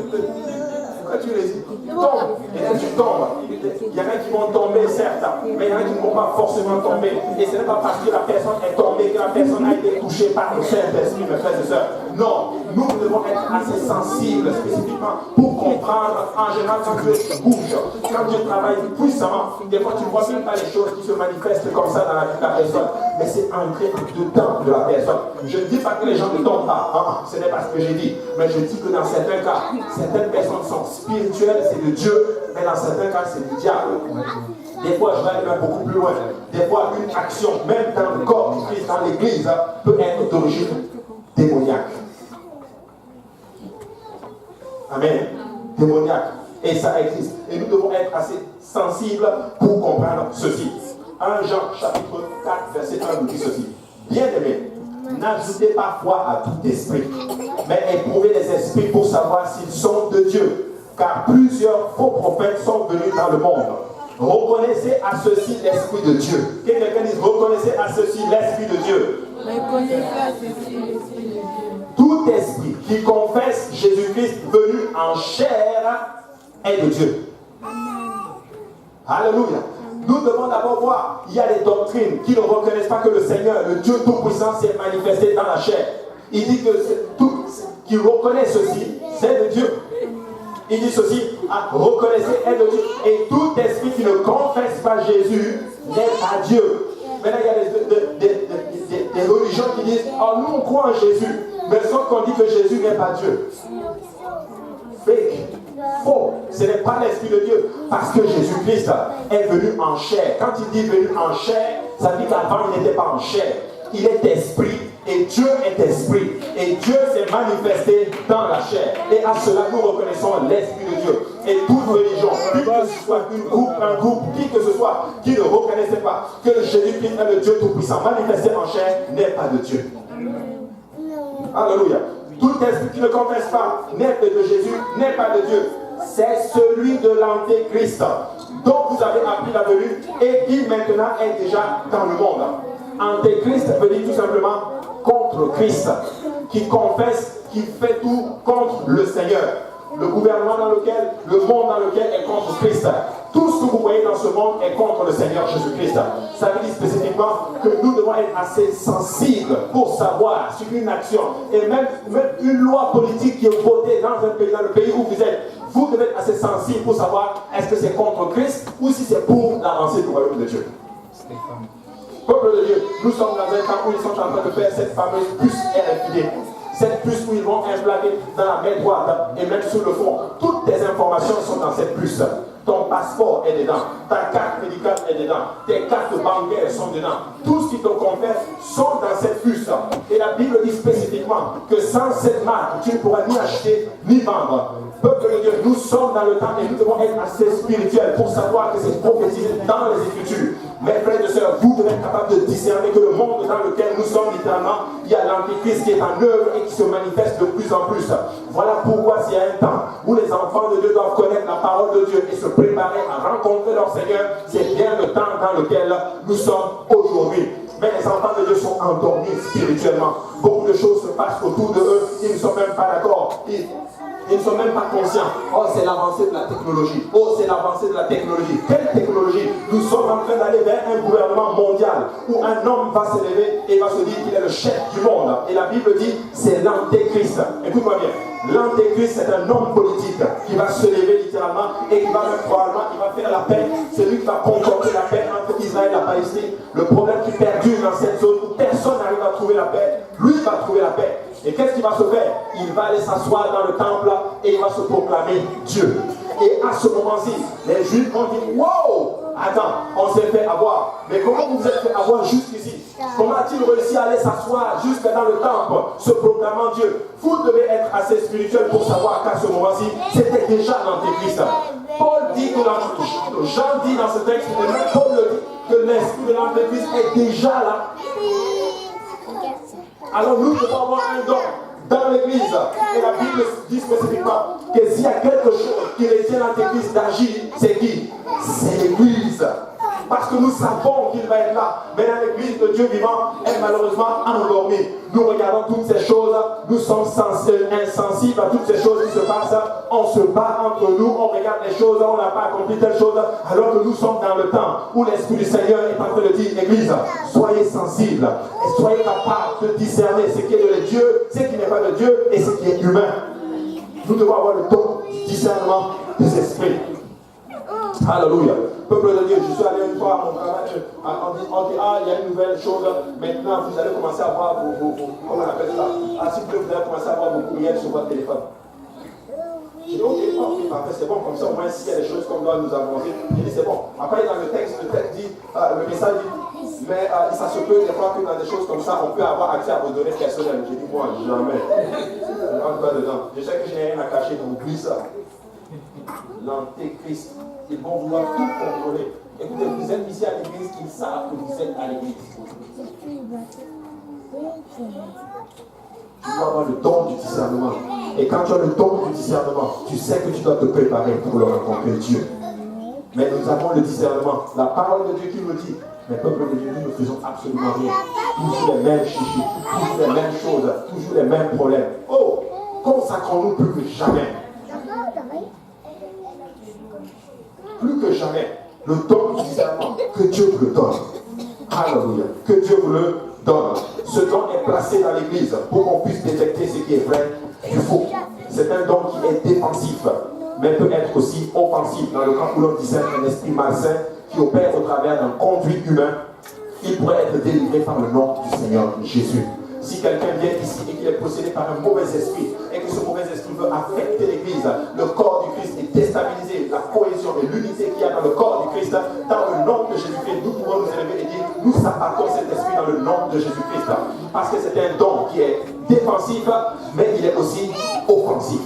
Pourquoi tu résines? Tu tombes. Et là, tu tombes. Il y en a qui vont tomber, certes, mais il y en a qui ne vont pas forcément tomber. Et ce n'est pas parce que la personne est tombée que la personne a été touchée par le Saint-Esprit, mes frères et sœurs. Non, nous devons être assez sensibles spécifiquement pour comprendre. En général, quand Dieu bouge, quand Dieu travaille puissamment, des fois tu ne vois même pas les choses qui se manifestent comme ça dans la vie de la personne, mais c'est ancré dedans de la personne. Je ne dis pas que les gens ne tombent pas, ce n'est pas ce que j'ai dit, mais je dis que dans certains cas, certaines personnes sont spirituelles, c'est de Dieu, mais dans certains cas, c'est du diable. Des fois, je vais aller même beaucoup plus loin. Des fois, une action, même dans le corps du Christ, dans l'église, peut être d'origine démoniaque. Amen. Démoniaque. Et ça existe. Et nous devons être assez sensibles pour comprendre ceci. 1 Jean chapitre 4, verset 1 nous dit ceci. Bien-aimés, n'ajoutez pas foi à tout esprit, mais éprouvez les esprits pour savoir s'ils sont de Dieu. Car plusieurs faux prophètes sont venus dans le monde. Reconnaissez à ceci l'Esprit de Dieu. Que quelqu'un dise, reconnaissez à ceci l'Esprit de Dieu. Reconnaissez à ceci l'Esprit de Dieu. Tout esprit qui confesse Jésus-Christ venu en chair est de Dieu. Alléluia. Nous devons d'abord voir, il y a des doctrines qui ne reconnaissent pas que le Seigneur, le Dieu Tout-Puissant, s'est manifesté dans la chair. Il dit que tout qui reconnaît ceci, c'est de Dieu. Il dit ceci, reconnaissez est de Dieu. Et tout esprit qui ne confesse pas Jésus n'est pas Dieu. Maintenant, il y a des religions qui disent, oh, nous on croit en Jésus, mais sauf qu'on dit que Jésus n'est pas Dieu. Fake. Faux. Ce n'est pas l'Esprit de Dieu. Parce que Jésus-Christ est venu en chair. Quand il dit venu en chair, ça veut dire qu'avant il n'était pas en chair. Il est esprit. Et Dieu est esprit. Et Dieu s'est manifesté dans la chair. Et à cela, nous reconnaissons l'Esprit de Dieu. Et toute religion, qui que ce soit un groupe, qui que ce soit, qui ne reconnaissait pas que Jésus-Christ est le Dieu Tout-Puissant manifesté en chair, n'est pas de Dieu. Alléluia. Tout esprit qui ne confesse pas n'est de Jésus, n'est pas de Dieu. C'est celui de l'Antéchrist, dont vous avez appris la venue et qui maintenant est déjà dans le monde. Antéchrist veut dire tout simplement contre Christ, qui confesse, qui fait tout contre le Seigneur. Le gouvernement dans lequel, le monde dans lequel est contre Christ. Tout ce que vous voyez dans ce monde est contre le Seigneur Jésus-Christ. Ça veut dire spécifiquement que nous devons être assez sensibles pour savoir sur une action et même une loi politique qui est votée dans le pays où vous êtes. Vous devez être assez sensible pour savoir est-ce que c'est contre Christ ou si c'est pour l'avancée du royaume de Dieu. Peuple de Dieu, nous sommes dans un temps où ils sont en train de faire cette fameuse puce RFID. Cette puce où ils vont implanter dans la main droite et mettre sur le front. Toutes tes informations sont dans cette puce. Ton passeport est dedans, ta carte médicale est dedans, tes cartes bancaires sont dedans. Tout ce qui te confère sont dans cette puce. Et la Bible dit spécifiquement que sans cette marque, tu ne pourras ni acheter ni vendre. Peuple de Dieu, nous sommes dans le temps et nous devons être assez spirituels pour savoir que c'est prophétisé dans les Écritures. Mes frères et sœurs, vous devez être capables de discerner que le monde dans lequel nous sommes littéralement, il y a l'Antéchrist qui est en œuvre et qui se manifeste de plus en plus. Voilà pourquoi s'il y a un temps où les enfants de Dieu doivent connaître la parole de Dieu et se préparer à rencontrer leur Seigneur, c'est bien le temps dans lequel nous sommes aujourd'hui. Mais les enfants de Dieu sont endormis spirituellement. Beaucoup de choses se passent autour de eux, ils ne sont même pas d'accord. Ils ne sont même pas conscients. Oh, c'est l'avancée de la technologie. Oh, c'est l'avancée de la technologie. Quelle technologie? Nous sommes en train d'aller vers un gouvernement mondial où un homme va se lever et va se dire qu'il est le chef du monde. Et la Bible dit, c'est l'Antéchrist. Écoute-moi bien. L'Antéchrist, c'est un homme politique qui va se lever littéralement et qui va même probablement, il va faire la paix. C'est lui qui va concocter la paix entre Israël et la Palestine. Le problème qui perdure dans cette zone où personne n'arrive à trouver la paix, lui va trouver la paix. Et qu'est-ce qu'il va se faire? Il va aller s'asseoir dans le temple et il va se proclamer Dieu. Et à ce moment-ci, les Juifs vont dire, wow, attends, on s'est fait avoir. Mais comment vous vous êtes fait avoir jusqu'ici? Comment a-t-il réussi à aller s'asseoir jusque dans le temple, se proclamant Dieu? Vous devez être assez spirituel pour savoir qu'à ce moment-ci, c'était déjà l'Antéchrist. Paul dit que Jean dit dans ce texte, et même Paul le dit, que l'esprit de l'Antéchrist est déjà là. Alors nous devons avoir un don dans l'église. Et la Bible dit spécifiquement que s'il y a quelque chose qui retient l'Antéchrist d'agir, c'est qui? C'est l'église. parce que nous savons qu'il va être là. Mais dans l'église de Dieu vivant est malheureusement endormie. Nous regardons toutes ces choses, nous sommes insensibles à toutes ces choses qui se passent. On se bat entre nous, on regarde les choses, on n'a pas accompli telle chose, alors que nous sommes dans le temps où l'Esprit du Seigneur est en train de dire, Église, soyez sensibles et soyez capables de discerner ce qui est de Dieu, ce qui n'est pas de Dieu et ce qui est humain. Nous devons avoir le don du discernement des esprits. Alléluia. Peuple de Dieu, je suis allé une fois à mon travail, on dit, ah, il y a une nouvelle chose, maintenant vous allez commencer à voir vos comment on appelle ça, ah, s'il vous plaît, vous allez commencer à voir vos courriels sur votre téléphone. J'ai dit, ok, parfait, c'est bon, comme ça, au moins, s'il y a des choses qu'on doit nous avancer, j'ai dit, c'est bon. Après, dans le texte dit, le message dit, mais ça se peut des fois que dans des choses comme ça, on peut avoir accès à vos données personnelles. J'ai dit, moi, jamais. Je ne rentre pas dedans. Je sais que je n'ai rien à cacher, donc oublie ça. L'antéchrist, ils vont vouloir tout contrôler. Écoutez, vous êtes ici à l'église, ils savent que vous êtes à l'église. Tu dois avoir le don du discernement. Et quand tu as le don du discernement, tu sais que tu dois te préparer pour le rencontrer Dieu. Mais nous avons le discernement. La parole de Dieu qui nous dit, mais peuple de Dieu, nous ne faisons absolument rien. Toujours les mêmes chichis, toujours les mêmes choses, toujours les mêmes problèmes. Oh, consacrons-nous plus que jamais. Plus que jamais, le don du discernement, que Dieu vous le donne. Alléluia. Que Dieu vous le donne. Ce don est placé dans l'église pour qu'on puisse détecter ce qui est vrai du faux. C'est un don qui est défensif, mais peut être aussi offensif. Dans le cas où l'on discerne un esprit malsain qui opère au travers d'un conduit humain, il pourrait être délivré par le nom du Seigneur Jésus. Si quelqu'un vient ici et qu'il est possédé par un mauvais esprit, et que ce mauvais esprit veut affecter l'église, le corps du Christ est déstabilisé, la cohésion et l'unité qu'il y a dans le corps du Christ, dans le nom de Jésus-Christ, nous pouvons nous élever et dire, nous abattons cet esprit dans le nom de Jésus-Christ. Parce que c'est un don qui est défensif, mais il est aussi offensif.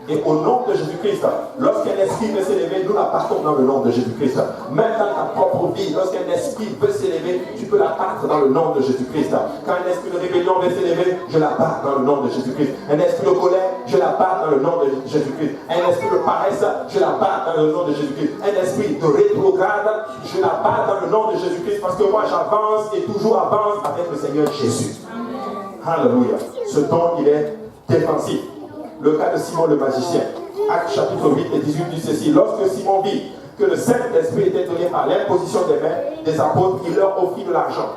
Et au nom de Jésus-Christ, lorsqu'un esprit veut s'élever, nous l'abattons dans le nom de Jésus-Christ. Même dans ta propre vie, lorsqu'un esprit veut s'élever, tu peux l'abattre dans le nom de Jésus-Christ. Quand un esprit de rébellion veut s'élever, je l'abatte dans le nom de Jésus-Christ. Un esprit de colère, je l'abatte dans le nom de Jésus-Christ. Un esprit de paresse, je l'abatte dans le nom de Jésus-Christ. Un esprit de rétrograde, je l'abatte dans le nom de Jésus-Christ, parce que moi j'avance et toujours avance avec le Seigneur Jésus. Alléluia. Ce don, il est défensif. Le cas de Simon le magicien. Actes chapitre 8 et 18 dit ceci. Lorsque Simon vit que le Saint-Esprit était donné par l'imposition des mains des apôtres, il leur offrit de l'argent,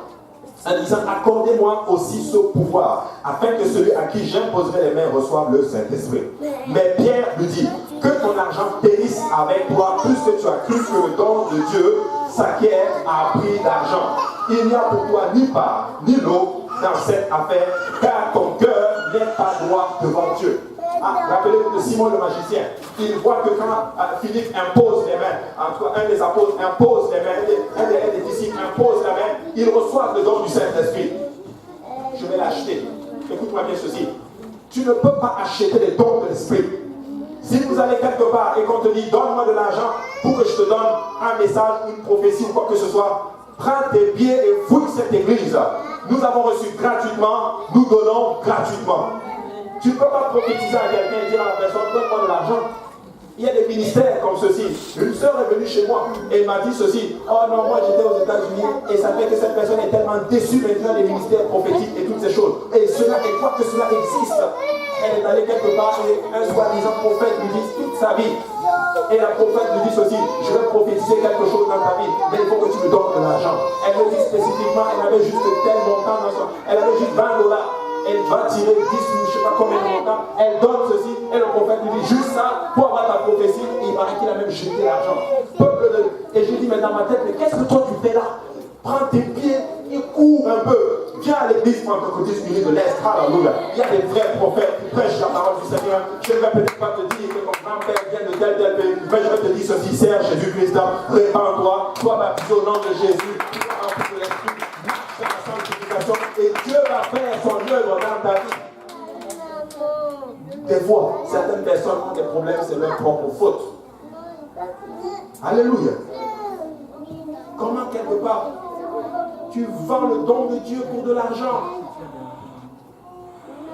en disant, accordez-moi aussi ce pouvoir, afin que celui à qui j'imposerai les mains reçoive le Saint-Esprit. Mais Pierre lui dit, que ton argent périsse avec toi, puisque tu as cru que le don de Dieu s'acquiert à prix d'argent. Il n'y a pour toi ni part, ni lot dans cette affaire, car ton cœur n'est pas droit devant Dieu. Rappelez-vous de Simon le magicien. Il voit que quand Philippe impose les mains, en tout cas un des apôtres impose les mains, un des disciples impose la main, il reçoit le don du Saint-Esprit. Je vais l'acheter. Écoute-moi bien ceci. Tu ne peux pas acheter les dons de l'Esprit. Si vous allez quelque part et qu'on te dit donne-moi de l'argent pour que je te donne un message, une prophétie ou quoi que ce soit, prends tes pieds et fouille cette église. Nous avons reçu gratuitement, nous donnons gratuitement. Tu ne peux pas prophétiser à quelqu'un et dire à la personne, donne-moi de l'argent. Il y a des ministères comme ceci. Une sœur est venue chez moi et elle m'a dit ceci. Oh non, moi j'étais aux États-Unis et ça fait que cette personne est tellement déçue maintenant des ministères prophétiques et toutes ces choses. Et elle croit que cela existe. Elle est allée quelque part et un soi-disant prophète lui dit toute sa vie. Et la prophète lui dit ceci, je vais prophétiser quelque chose dans ta vie, mais il faut que tu me donnes de l'argent. Elle me dit spécifiquement, elle avait juste tel montant dans son... Elle avait juste $20. Elle va tirer 10 ou je ne sais pas combien de montants, elle donne ceci, et le prophète lui dit juste ça pour avoir ta prophétie, et il paraît qu'il a même jeté l'argent. Peuple de... Et je dis, mais dans ma tête, mais qu'est-ce que toi tu fais là? Prends tes pieds et cours un peu. Viens à l'église pentecôtiste unie de l'Est, alléluia. Il y a des vrais prophètes qui prêchent la parole du Seigneur. Je ne vais peut-être pas te dire que ton grand-père vient de tel pays, mais je vais te dire ceci, Seigneur Jésus-Christ, répands-toi, sois baptisé au nom de Jésus, sois rempli de l'Esprit. Et Dieu va faire son œuvre dans ta vie. Des fois, certaines personnes ont des problèmes, c'est leur propre faute. Alléluia. Comment quelque part tu vends le don de Dieu pour de l'argent?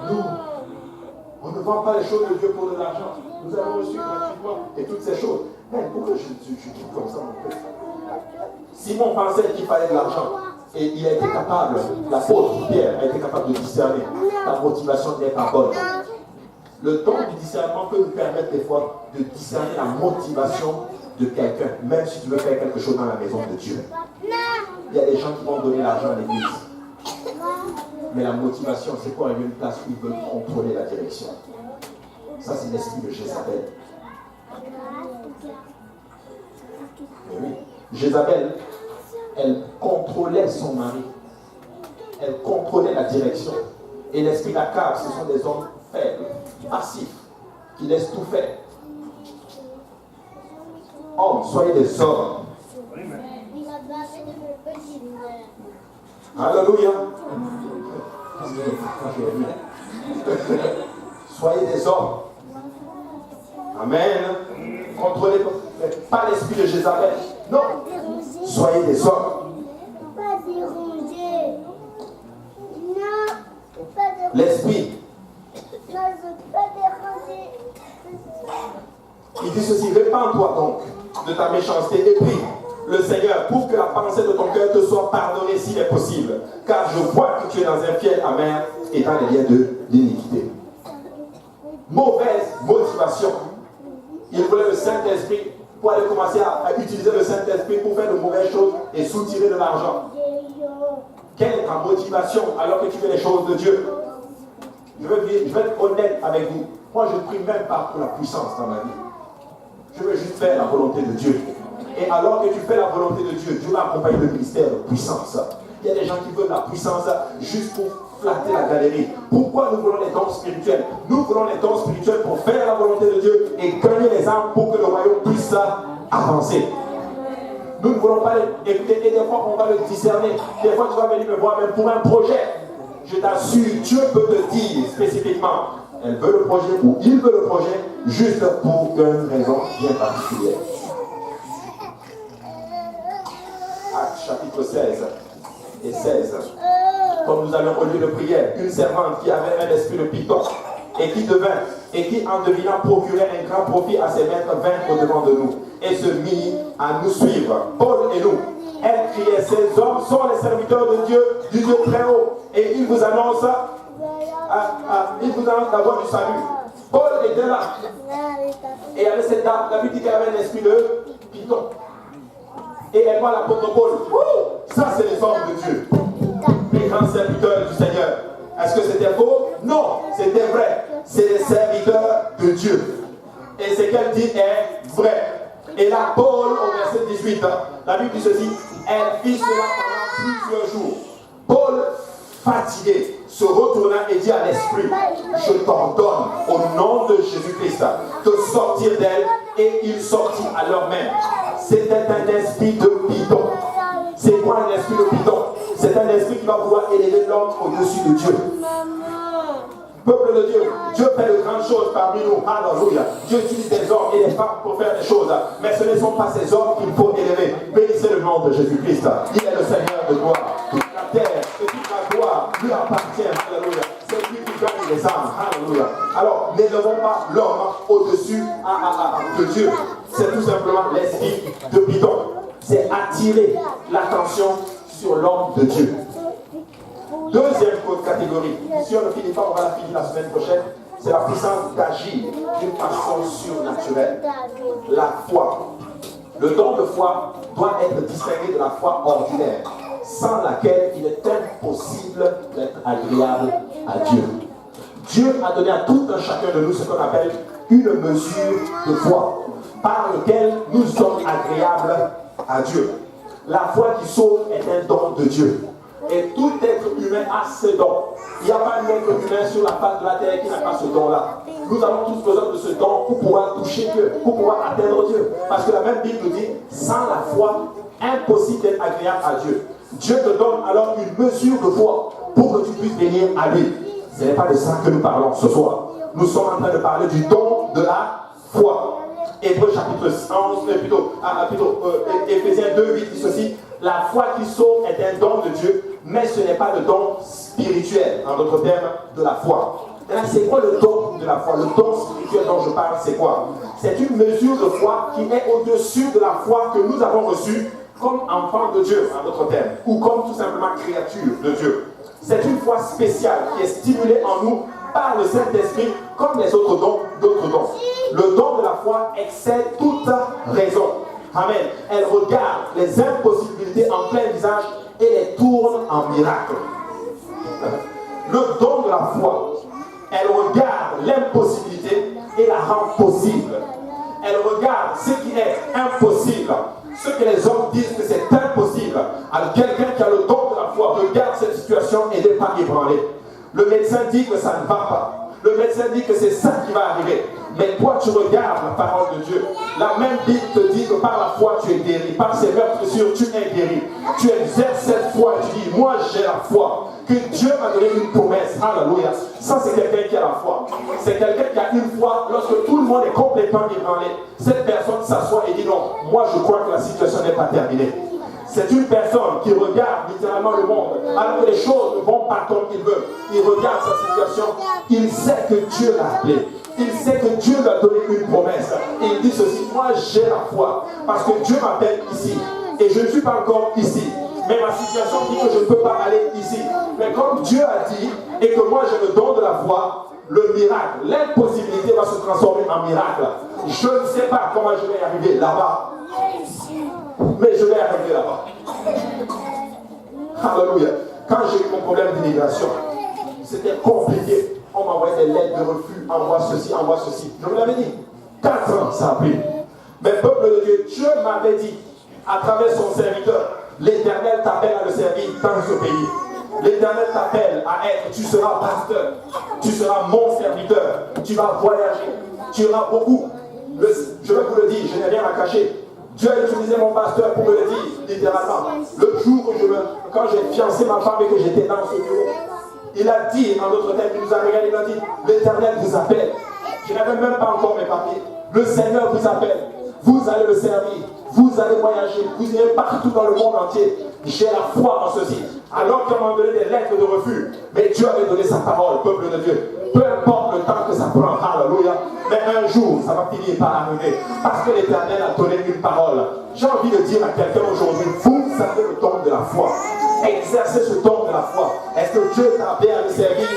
Nous, on ne vend pas les choses de Dieu pour de l'argent. Nous avons reçu gratuitement et toutes ces choses. Mais pourquoi je quitte comme ça mon père? Simon pensait qu'il fallait de l'argent. Et il a été capable, l'apôtre Pierre a été capable de discerner. Ta motivation n'est pas bonne. Le don du discernement peut nous permettre des fois de discerner la motivation de quelqu'un, même si tu veux faire quelque chose dans la maison de Dieu. Il y a des gens qui vont donner l'argent à l'église. Mais la motivation, c'est quoi? Il y a une place où ils veulent contrôler la direction. Ça, c'est l'esprit de Jézabel. Mais oui, Jézabel, elle contrôlait son mari. Elle contrôlait la direction. Et l'esprit d'Akab, ce sont des hommes faibles, passifs, qui laissent tout faire. Hommes, soyez des hommes. Alléluia. Soyez des hommes. Amen. Contrôlez pas l'esprit de Jézabel. Non. Soyez des hommes. L'esprit. Il dit ceci, répands-toi donc de ta méchanceté et prie le Seigneur pour que la pensée de ton cœur te soit pardonnée s'il est possible. Car je vois que tu es dans un fiel amer et dans les liens de l'iniquité. Mauvaise motivation. Il voulait le Saint-Esprit pour aller commencer à utiliser le Saint-Esprit pour faire de mauvaises choses et soutirer de l'argent. Quelle est ta motivation alors que tu fais les choses de Dieu? Je vais être honnête avec vous. Moi, je ne prie même pas pour la puissance dans ma vie. Je veux juste faire la volonté de Dieu. Et alors que tu fais la volonté de Dieu, Dieu va accompagner le ministère de puissance. Il y a des gens qui veulent la puissance juste pour flatter la galerie. Pourquoi nous voulons les dons spirituels? Nous voulons les dons spirituels pour faire la volonté de Dieu et gagner les âmes pour que le royaume puisse avancer. Nous ne voulons pas écouter, et des fois on va le discerner. Des fois tu vas venir me voir même pour un projet. Je t'assure, Dieu peut te dire spécifiquement, elle veut le projet ou il veut le projet, juste pour une raison bien particulière. Actes chapitre 16 et 16. Comme nous allons au lieu de prière, une servante qui avait un esprit de python et qui en devinant procurait un grand profit à ses maîtres vint au-devant de nous et se mit à nous suivre, Paul et nous. Elle criait, ces hommes sont les serviteurs de Dieu, du Dieu très haut, et ils vous annoncent la voie du salut. Paul était là, et avec cette dame, la Bible dit qu'elle avait un esprit de python. Et elle voit l'apôtre Paul. Ça, c'est les hommes de Dieu, les grands serviteurs du Seigneur. Est-ce que c'était faux? Non, c'était vrai. C'est les serviteurs de Dieu. Et ce qu'elle dit est vrai. Et là, Paul, au verset 18, la Bible dit ceci, elle fit cela pendant plusieurs jours. Paul, fatigué, se retourna et dit à l'esprit, je t'ordonne au nom de Jésus-Christ de sortir d'elle. Et il sortit à l'heure même. C'était un esprit de python. C'est quoi un esprit de python? C'est un esprit qui va pouvoir élever l'homme au-dessus de Dieu. Peuple de Dieu, Dieu fait de grandes choses parmi nous. Alléluia. Dieu utilise des hommes et des femmes pour faire des choses. Mais ce ne sont pas ces hommes qu'il faut élever. Bénissez le nom de Jésus-Christ. Il est le Seigneur de gloire. Toute la terre et toute la gloire lui appartient. Alléluia. C'est lui qui gagne les âmes. Alléluia. Alors, n'élevons pas l'homme au-dessus de Dieu. C'est tout simplement l'esprit de python. C'est attirer l'attention sur l'homme de Dieu. Deuxième catégorie, si on ne finit pas, on va la finir la semaine prochaine, c'est la puissance d'agir d'une façon surnaturelle. La foi. Le don de foi doit être distingué de la foi ordinaire, sans laquelle il est impossible d'être agréable à Dieu. Dieu a donné à tout un chacun de nous ce qu'on appelle une mesure de foi, par laquelle nous sommes agréables à Dieu. La foi qui sauve est un don de Dieu. Et tout être humain a ce don. Il n'y a pas un être humain sur la face de la terre qui n'a pas ce don-là. Nous avons tous besoin de ce don pour pouvoir toucher Dieu, pour pouvoir atteindre Dieu. Parce que la même Bible nous dit, sans la foi, impossible d'être agréable à Dieu. Dieu te donne alors une mesure de foi pour que tu puisses venir à lui. Ce n'est pas de ça que nous parlons ce soir. Nous sommes en train de parler du don de la foi. Hébreux chapitre 11, Éphésiens 2, 8 dit ceci, la foi qui sauve est un don de Dieu, mais ce n'est pas le don spirituel, en d'autres termes, de la foi. C'est quoi le don de la foi? Le don spirituel dont je parle, c'est quoi? C'est une mesure de foi qui est au-dessus de la foi que nous avons reçue comme enfant de Dieu, en d'autres termes, ou comme tout simplement créature de Dieu. C'est une foi spéciale qui est stimulée en nous par le Saint-Esprit, comme les autres dons, d'autres dons. Le don de la foi excède toute raison. Amen. Elle regarde les impossibilités en plein visage et les tourne en miracle. Le don de la foi, elle regarde l'impossibilité et la rend possible. Elle regarde ce qui est impossible, ce que les hommes disent que c'est impossible. Alors quelqu'un qui a le don de la foi regarde cette situation et n'est pas ébranlé. Le médecin dit que ça ne va pas. Le médecin dit que c'est ça qui va arriver. Mais toi, tu regardes la parole de Dieu. La même Bible te dit que par la foi, tu es guéri. Par ses meurtrissures, tu es guéri. Tu exerces cette foi et tu dis, moi j'ai la foi. Que Dieu m'a donné une promesse. Alléluia. Ça, c'est quelqu'un qui a la foi. C'est quelqu'un qui a une foi lorsque tout le monde est complètement ébranlé. Cette personne s'assoit et dit non, moi je crois que la situation n'est pas terminée. C'est une personne qui regarde littéralement le monde, alors que les choses ne vont pas comme il veut. Il regarde sa situation, il sait que Dieu l'a appelé. Il sait que Dieu lui a donné une promesse. Et il dit ceci, moi j'ai la foi, parce que Dieu m'appelle ici. Et je ne suis pas encore ici. Mais ma situation dit que je ne peux pas aller ici. Mais comme Dieu a dit, et que moi j'ai le don de la foi, le miracle, l'impossibilité va se transformer en miracle. Je ne sais pas comment je vais arriver là-bas. Mais je vais arriver là-bas. Alléluia. Quand j'ai eu mon problème d'immigration, c'était compliqué. On m'envoyait des lettres de refus, envoie ceci, envoie ceci. Je vous l'avais dit. 4 ans, ça a pris. Mais peuple de Dieu, Dieu m'avait dit, à travers son serviteur, l'Éternel t'appelle à le servir dans ce pays. L'Éternel t'appelle à être, tu seras pasteur, tu seras mon serviteur, tu vas voyager, tu auras beaucoup. Je vais vous le dire, je n'ai rien à cacher. Dieu a utilisé mon pasteur pour me le dire, littéralement. Le jour où quand j'ai fiancé ma femme et que j'étais dans ce bureau, il a dit, en d'autres termes, il nous a regardé, il a dit, l'Éternel vous appelle. Je n'avais même pas encore mes papiers. Le Seigneur vous appelle. Vous allez le servir. Vous allez voyager. Vous irez partout dans le monde entier. J'ai la foi en ceci. Alors qu'on m'a donné des lettres de refus, mais Dieu avait donné sa parole, peuple de Dieu. Peu importe le temps que ça prend, alléluia. Mais un jour, ça va finir par arriver. Parce que l'Éternel a donné une parole. J'ai envie de dire à quelqu'un aujourd'hui, vous avez le don de la foi. Exercez ce don de la foi. Est-ce que Dieu t'a appelé à le servir?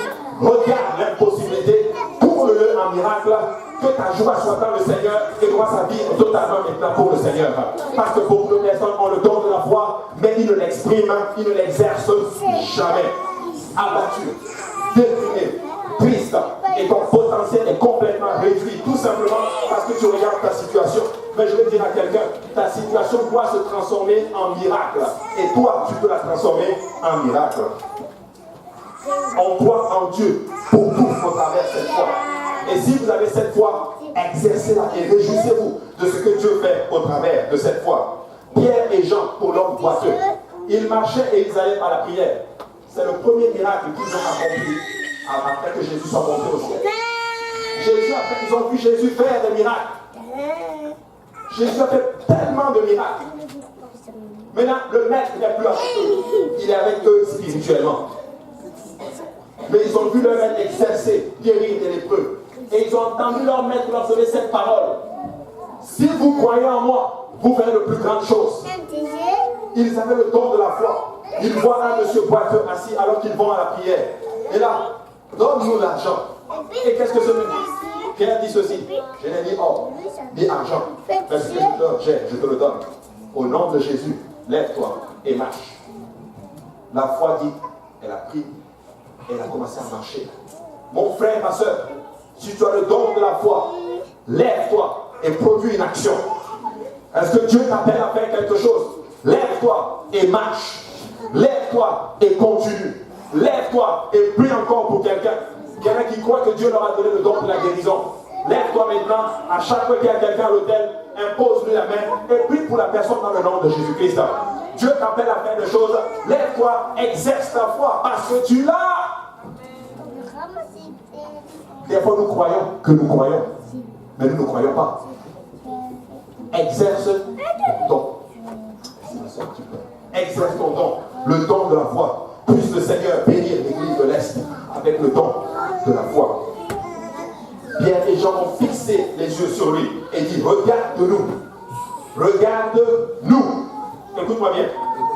Regarde l'impossibilité, tourne-le en miracle. Que ta joie soit dans le Seigneur et commence à vivre totalement maintenant pour le Seigneur. Parce que beaucoup de personnes ont le don de la foi, mais ils ne l'expriment, ils ne l'exercent jamais. Abattu, déprimé, triste, et ton potentiel est complètement réduit, tout simplement parce que tu regardes ta situation. Mais je vais dire à quelqu'un, ta situation doit se transformer en miracle. Et toi, tu peux la transformer en miracle. On croit en Dieu pour tout au travers cette foi. Et si vous avez cette foi, exercez-la et réjouissez-vous de ce que Dieu fait au travers de cette foi. Pierre et Jean, pour l'homme boiteux, ils marchaient et ils allaient par la prière. C'est le premier miracle qu'ils ont accompli après que Jésus soit monté au ciel. Ils ont vu Jésus faire des miracles. Jésus a fait tellement de miracles. Maintenant, le maître n'est plus avec eux. Il est avec eux spirituellement. Mais ils ont vu leur maître exercer, guérir des lépreux. Et ils ont entendu leur maître leur donner cette parole. Si vous croyez en moi, vous verrez de plus grandes choses. Ils avaient le don de la foi. Ils voient un monsieur boiteux assis alors qu'ils vont à la prière. Et là, donne-nous l'argent. Et qu'est-ce que ce monsieur dit? Pierre dit ceci. Je n'ai ni or, ni argent. Mais ce que je te le donne. Au nom de Jésus, lève-toi et marche. La foi dit, elle a pris, elle a commencé à marcher. Mon frère, ma soeur, si tu as le don de la foi, lève-toi et produis une action. Est-ce que Dieu t'appelle à faire quelque chose? Lève-toi et marche. Lève-toi et continue. Lève-toi et prie encore pour quelqu'un. Quelqu'un qui croit que Dieu leur a donné le don de la guérison. Lève-toi maintenant, à chaque fois qu'il y a quelqu'un à l'hôtel, impose-lui la main et prie pour la personne dans le nom de Jésus-Christ. Dieu t'appelle à faire des choses. Lève-toi, exerce ta foi parce que tu l'as. Des fois, nous croyons que nous croyons, mais nous ne croyons pas. Exerce ton don. Exerce ton don, le don de la foi. Puisse le Seigneur bénir l'église de l'Est avec le don de la foi. Bien, les gens ont fixé les yeux sur lui et dit, regarde-nous. Regarde-nous. Écoute-moi bien.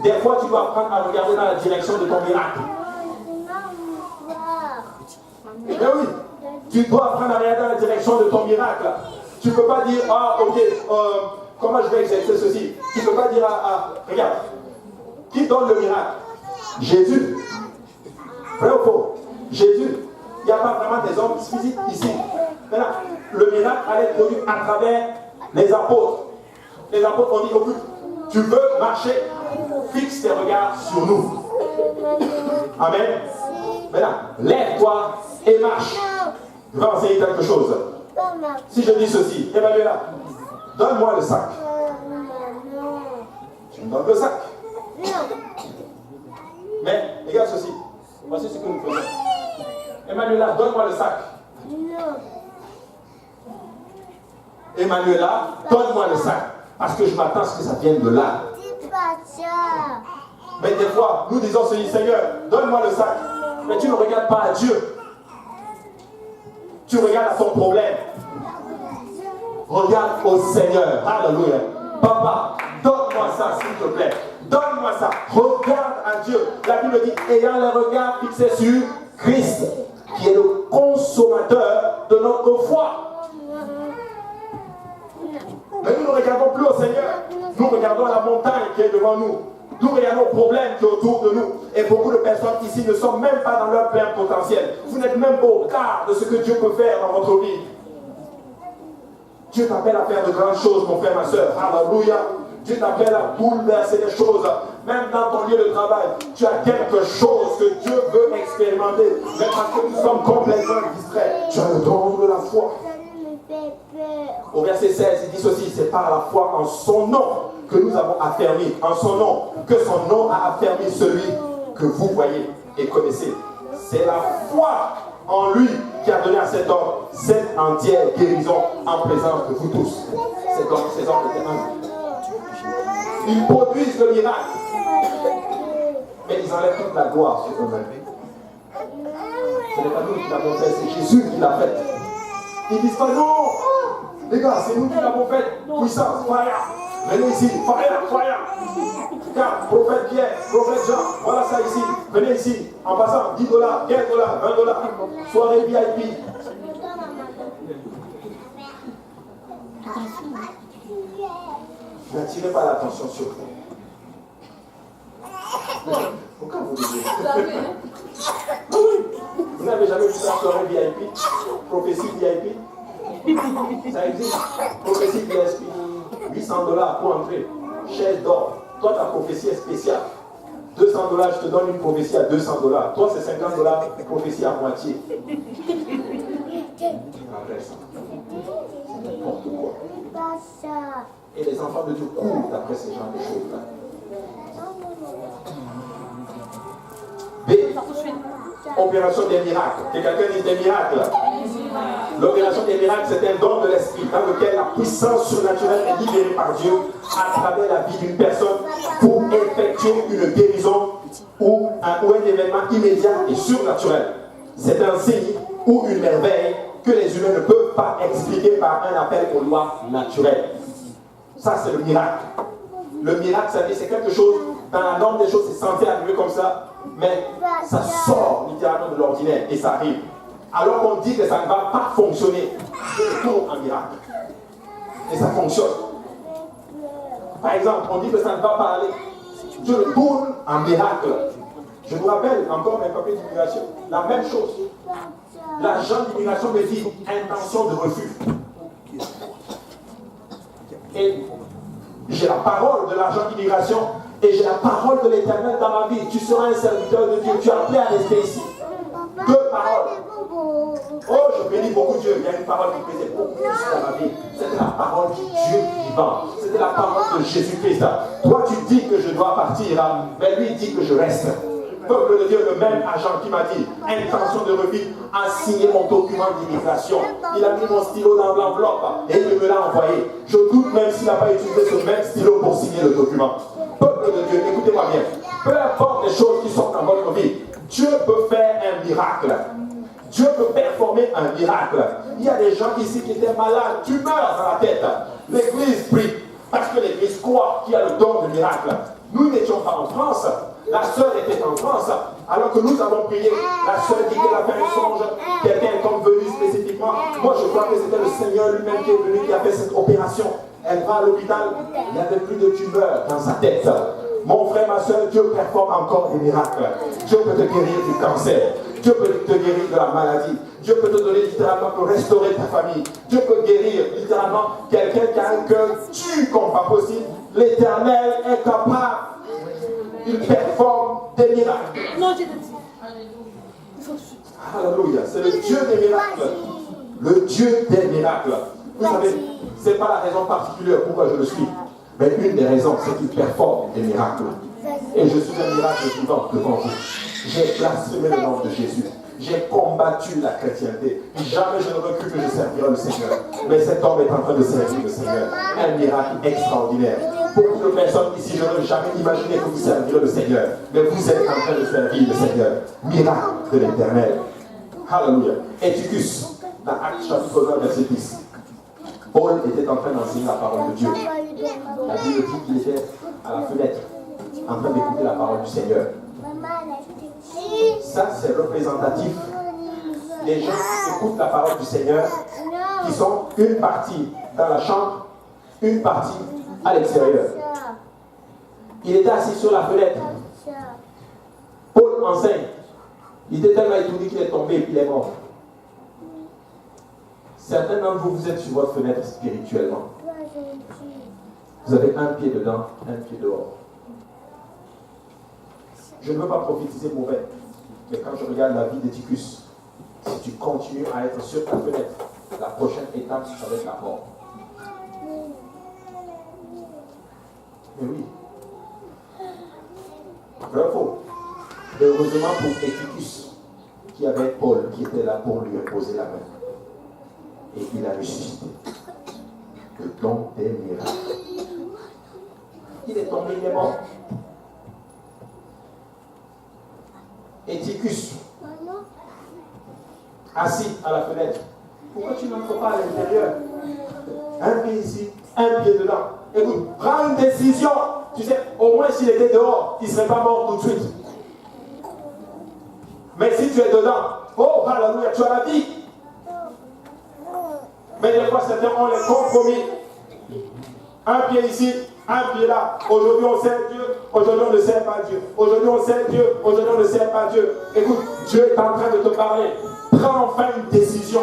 Des fois, tu dois apprendre à regarder dans la direction de ton miracle. Mais oui, tu dois apprendre à regarder dans la direction de ton miracle. Tu ne peux pas dire, ah, ok, comment je vais exercer ceci? Tu ne peux pas dire, regarde, qui donne le miracle? Jésus. Vrai ou faux? Jésus. Il n'y a pas vraiment des hommes physiques ici. Maintenant, le miracle allait être produit à travers les apôtres. Les apôtres ont dit, écoute, tu veux marcher, fixe tes regards sur nous. Amen. Maintenant, lève-toi et marche. Je vais enseigner quelque chose. Si je dis ceci, Emmanuela, donne-moi le sac. Tu me donnes le sac. Mais, regarde ceci. Voici ce que nous faisons. Emmanuela, donne-moi le sac. Emmanuela, donne-moi le sac. Parce que je m'attends à ce que ça vienne de là. Mais des fois, nous disons ceci, Seigneur, donne-moi le sac. Mais tu ne regardes pas à Dieu. Tu regardes à ton problème. Regarde au Seigneur. Alléluia. Papa, donne-moi ça, s'il te plaît. Donne-moi ça. Regarde à Dieu. La Bible dit, ayant les regards fixés sur Christ, qui est le consommateur de notre foi. Mais nous ne regardons plus au Seigneur. Nous regardons à la montagne qui est devant nous. Nous regardons aux problèmes qui sont autour de nous. Et beaucoup de personnes ici ne sont même pas dans leur plein potentiel. Vous n'êtes même pas au quart de ce que Dieu peut faire dans votre vie. Dieu t'appelle à faire de grandes choses, mon frère, ma soeur. Alléluia. Dieu t'appelle à bouleverser les choses. Même dans ton lieu de travail, tu as quelque chose que Dieu veut expérimenter. Mais parce que nous sommes complètement distraits, tu as le don de la foi. Au verset 16, il dit ceci, c'est par la foi en son nom que nous avons affermi, en son nom, que son nom a affermi celui que vous voyez et connaissez. C'est la foi en lui qui a donné à cet homme cette entière guérison en présence de vous tous. Ces hommes étaient un. Ils produisent le miracle, mais ils enlèvent toute la gloire sur eux-mêmes. Ce n'est pas nous qui l'avons fait, c'est Jésus qui l'a fait. Ils disent pas non, les gars, c'est nous qui l'avons fait. Puissance, fire. Venez ici, fire. Car, prophète Pierre, prophète Jean, voilà ça ici. Venez ici, en passant, $10, $15, $20. Soirée VIP. N'attirez pas l'attention sur vous. Pourquoi vous dites? Vous n'avez jamais vu ça, soirée VIP? Prophétie VIP? Ça existe. Prophétie VIP. $800 pour entrer. Chaise d'or. Toi, ta prophétie est spéciale. $200, je te donne une prophétie à $200. Toi, c'est $50, prophétie à moitié. Après ça. C'est n'importe quoi. Et les enfants de Dieu courent d'après ces genres de choses-là. B. Opération des miracles. Que quelqu'un dise des miracles. L'opération des miracles, c'est un don de l'esprit dans lequel la puissance surnaturelle est libérée par Dieu à travers la vie d'une personne pour effectuer une guérison ou un événement immédiat et surnaturel. C'est un signe ou une merveille que les humains ne peuvent pas expliquer par un appel aux lois naturelles. Ça, c'est le miracle. Le miracle, ça veut dire c'est quelque chose, dans la norme des choses, c'est censé arriver comme ça, mais ça sort littéralement de l'ordinaire et ça arrive. Alors qu'on dit que ça ne va pas fonctionner, je le tourne en miracle. Et ça fonctionne. Par exemple, on dit que ça ne va pas aller, je le tourne en miracle. Je vous rappelle encore mes papiers d'immigration, la même chose. L'agent d'immigration me dit intention de refus. Et j'ai la parole de l'agent d'immigration et j'ai la parole de l'Éternel dans ma vie. Tu seras un serviteur de Dieu. Tu es appelé à rester ici. Deux paroles. Oh, je bénis beaucoup Dieu. Il y a une parole qui pesait beaucoup plus dans ma vie. C'était la parole du Dieu vivant. C'était la parole de Jésus-Christ. Toi, tu dis que je dois partir, mais lui dit que je reste. Peuple de Dieu, le même agent qui m'a dit intention de refus a signé mon document d'immigration. Il a mis mon stylo dans l'enveloppe et il me l'a envoyé. Je doute même s'il n'a pas utilisé ce même stylo pour signer le document. Peuple de Dieu, écoutez-moi bien. Peu importe les choses qui sont dans votre vie, Dieu peut faire un miracle. Dieu peut performer un miracle. Il y a des gens ici qui étaient malades, tu meurs dans la tête. L'église prie. Parce que l'Église croit qu'il y a le don de miracle. Nous n'étions pas en France. La sœur était en France. Alors que nous avons prié, la sœur dit qu'elle a fait un songe. Quelqu'un est comme venu spécifiquement. Moi, je crois que c'était le Seigneur lui-même qui est venu, qui a fait cette opération. Elle va à l'hôpital, il n'y avait plus de tumeur dans sa tête. Mon frère, ma soeur, Dieu performe encore des miracles. Dieu peut te guérir du cancer. Dieu peut te guérir de la maladie. Dieu peut te donner littéralement pour restaurer ta famille. Dieu peut guérir littéralement quelqu'un qui a un cœur dur comme pas possible. L'Éternel est capable. Il performe des miracles. Non, j'ai dit. Alléluia. C'est le Dieu des miracles. Le Dieu des miracles. Vous savez, ce n'est pas la raison particulière pourquoi je le suis. Mais une des raisons, c'est qu'il performe des miracles. Et je suis un miracle vivant devant vous. J'ai blasphémé le nom de Jésus. J'ai combattu la chrétienté. Jamais je ne recule que je servirai le Seigneur. Mais cet homme est en train de servir le Seigneur. Un miracle extraordinaire. Beaucoup de personnes ici, je n'aurais jamais imaginé que vous servirez le Seigneur. Mais vous êtes en train de servir le Seigneur. Miracle de l'Éternel. Alléluia. Éticus, dans Actes chapitre 1, verset 10. Paul était en train d'enseigner la parole de Dieu. La Bible dit qu'il était à la fenêtre, en train d'écouter la parole du Seigneur. Ça, c'est représentatif. Les gens qui écoutent la parole du Seigneur, qui sont une partie dans la chambre, une partie à l'extérieur. Il était assis sur la fenêtre. Paul enseigne. Il était tellement étonné qu'il est tombé et puis il est mort. Certains d'entre vous, vous êtes sur votre fenêtre spirituellement. Vous avez un pied dedans, un pied dehors. Je ne veux pas prophétiser mauvais, mais quand je regarde la vie d'Éticus, si tu continues à être sur ta fenêtre, la prochaine étape, ça va être la mort. Mais oui. Vrai ou faux? Heureusement pour Éticus, qui avait Paul qui était là pour lui imposer la main. Et il a ressuscité. Le don des miracles. Il est tombé, il est mort. Éticus, assis à la fenêtre. Pourquoi tu n'entres pas à l'intérieur? Un pied ici, un pied dedans. Écoute, prends une décision. Tu sais, au moins s'il était dehors, il ne serait pas mort tout de suite. Mais si tu es dedans, oh, alléluia, tu as la vie. Mais des fois, certains ont les compromis. Un pied ici, un pied là. Aujourd'hui, on sert Dieu. Aujourd'hui, on ne sert pas Dieu. Aujourd'hui, on sert Dieu. Aujourd'hui, on ne sert pas Dieu. Écoute, Dieu est en train de te parler. Prends enfin une décision.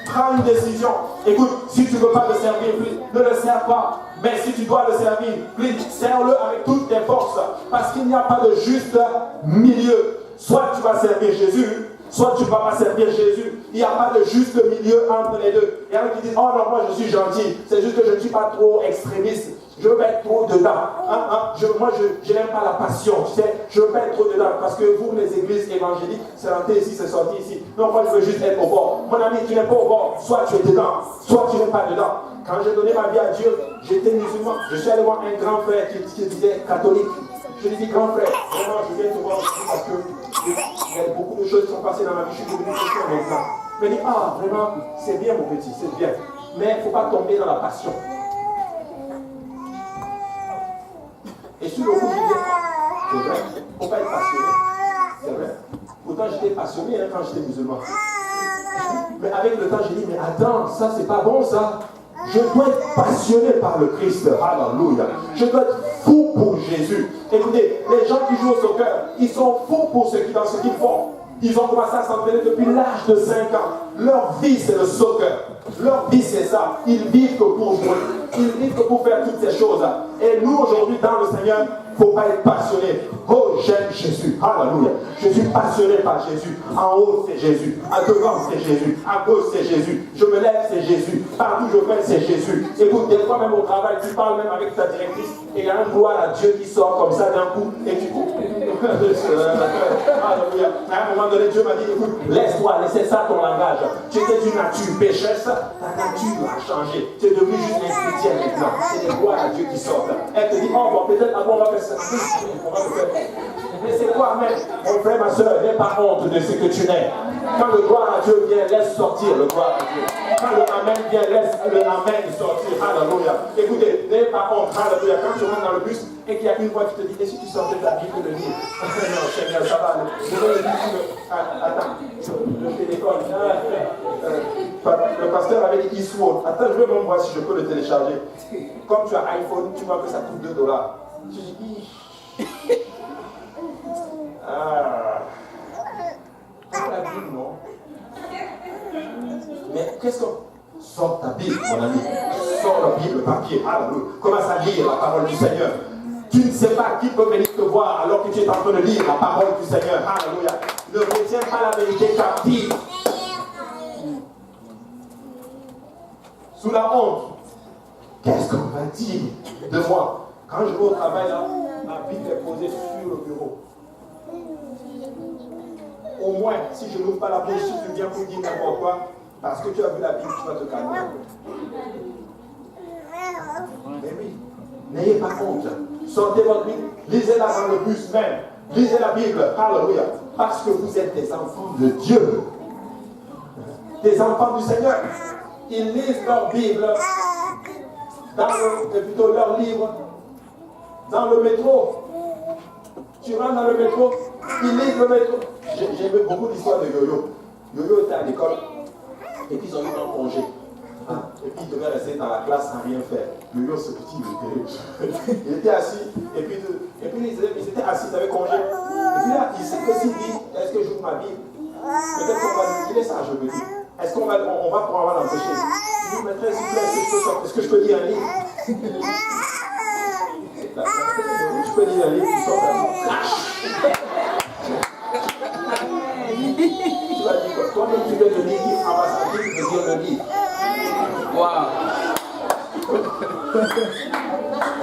Prends une décision. Écoute, si tu ne veux pas le servir, ne le sers pas. Mais si tu dois le servir, sers-le avec toutes tes forces. Parce qu'il n'y a pas de juste milieu. Soit tu vas servir Jésus, soit tu ne vas pas servir Jésus. Il n'y a pas de juste milieu entre les deux. Il y en a qui disent, oh non, moi je suis gentil. C'est juste que je ne suis pas trop extrémiste. Je veux pas être trop dedans. Moi, je n'aime pas la passion. Tu sais, je veux pas être trop dedans. Parce que vous, les églises évangéliques, c'est rentré ici, c'est sorti ici. Non, moi, je veux juste être au bord. Mon ami, tu n'es pas au bord. Soit tu es dedans, soit tu n'es pas dedans. Quand j'ai donné ma vie à Dieu, j'étais musulman. Je suis allé voir un grand frère qui disait catholique. Je lui dis, grand frère, vraiment, je viens te voir ici parce que il y a beaucoup de choses qui sont passées dans ma vie. Je suis devenu chrétien maintenant. Il me dit, ah, vraiment, c'est bien, mon petit, c'est bien. Mais il ne faut pas tomber dans la passion. Et sur le coup, je dis, c'est vrai, il ne faut pas être passionné. C'est vrai. Pourtant, j'étais passionné quand j'étais musulman. Mais avec le temps, j'ai dit, mais attends, ça, c'est pas bon, ça. Je dois être passionné par le Christ. Alléluia. Je dois être fou pour Jésus. Écoutez, les gens qui jouent au soccer, ils sont fous pour ce qu'ils font. Ils ont commencé à s'entraîner depuis l'âge de 5 ans. Leur vie, c'est le soccer. Leur vie, c'est ça. Ils vivent que pour jouer. Ils vivent que pour faire toutes ces choses. Et nous, aujourd'hui, dans le Seigneur, il ne faut pas être passionné. Oh, j'aime Jésus. Alléluia. Je suis passionné par Jésus. En haut, c'est Jésus. À devant, c'est Jésus. À gauche, c'est Jésus. Je me lève, c'est Jésus. Partout je vais, c'est Jésus. Écoute, des fois, même au travail, tu parles même avec ta directrice et il y a un gloire à Dieu qui sort comme ça d'un coup et tu coupes. Alléluia. À un moment donné, Dieu m'a dit, écoute, laisse-toi, laissez ça ton langage. Tu étais d'une nature pécheresse, ta nature a changé. Tu es devenu juste un chrétien maintenant. C'est des gloires à Dieu qui sortent. Elle te dit, oh, bon, peut-être avant, on va faire ça. On va le faire. Mais c'est quoi, même, mon frère, ma soeur, n'aie pas honte de ce que tu n'es. Quand le gloire à Dieu vient, laisse sortir le gloire à Dieu. Quand le amen vient, laisse le amen sortir. Alléluia. Écoutez, n'aie pas honte. Alléluia. Quand tu rentres dans le bus et qu'il y a une voix qui te dit, et si tu sortais de la Bible le livre? Non, Seigneur, ça va. Je veux le livre. Attends, le téléphone. Le pasteur avait dit eSword. Attends, je vais même voir si je peux le télécharger. Comme tu as iPhone, tu vois que ça coûte $2. Tu dis, la Bible, non? Mais qu'est-ce qu'on... Sors ta Bible, mon ami. Sors la Bible, le papier. Alléluia. Commence à lire la parole du Seigneur. Tu ne sais pas qui peut venir te voir alors que tu es en train de lire la parole du Seigneur. Alléluia. Ne retiens pas la vérité captive. Sous la honte. Qu'est-ce qu'on va dire de moi? Quand je vais au travail, là, ma Bible est posée sur le bureau. Au moins, si je n'ouvre pas la bouche, si tu viens pour dire n'importe quoi, parce que tu as vu la Bible, tu vas te calmer. Mais oui, n'ayez pas honte. Sortez votre Bible, lisez-la dans le bus même. Lisez la Bible, alléluia. Parce que vous êtes des enfants de Dieu. Des enfants du Seigneur. Ils lisent leur Bible, plutôt leur livre, dans le métro. Tu rentres dans le métro, ils lisent le métro. J'ai vu beaucoup d'histoires de Yo-Yo. Yo-Yo était à l'école, et puis ils ont eu un congé. Et puis il devait rester dans la classe sans rien faire. Yo-Yo, ce petit, il était assis, et puis ils étaient assis, ils avaient congé. Et puis là, il sait que s'il dit, est-ce que j'ouvre ma Bible? Peut-être qu'on va lui dire ça, je me dis. Est-ce qu'on va pouvoir l'empêcher? Il dit, maîtresse, s'il vous plaît, est-ce que je peux lire un livre? Je peux lire un livre, il sort un livre. Tu vas dire, toi-même tu veux le livre, il ramasse un livre, il veut dire le livre.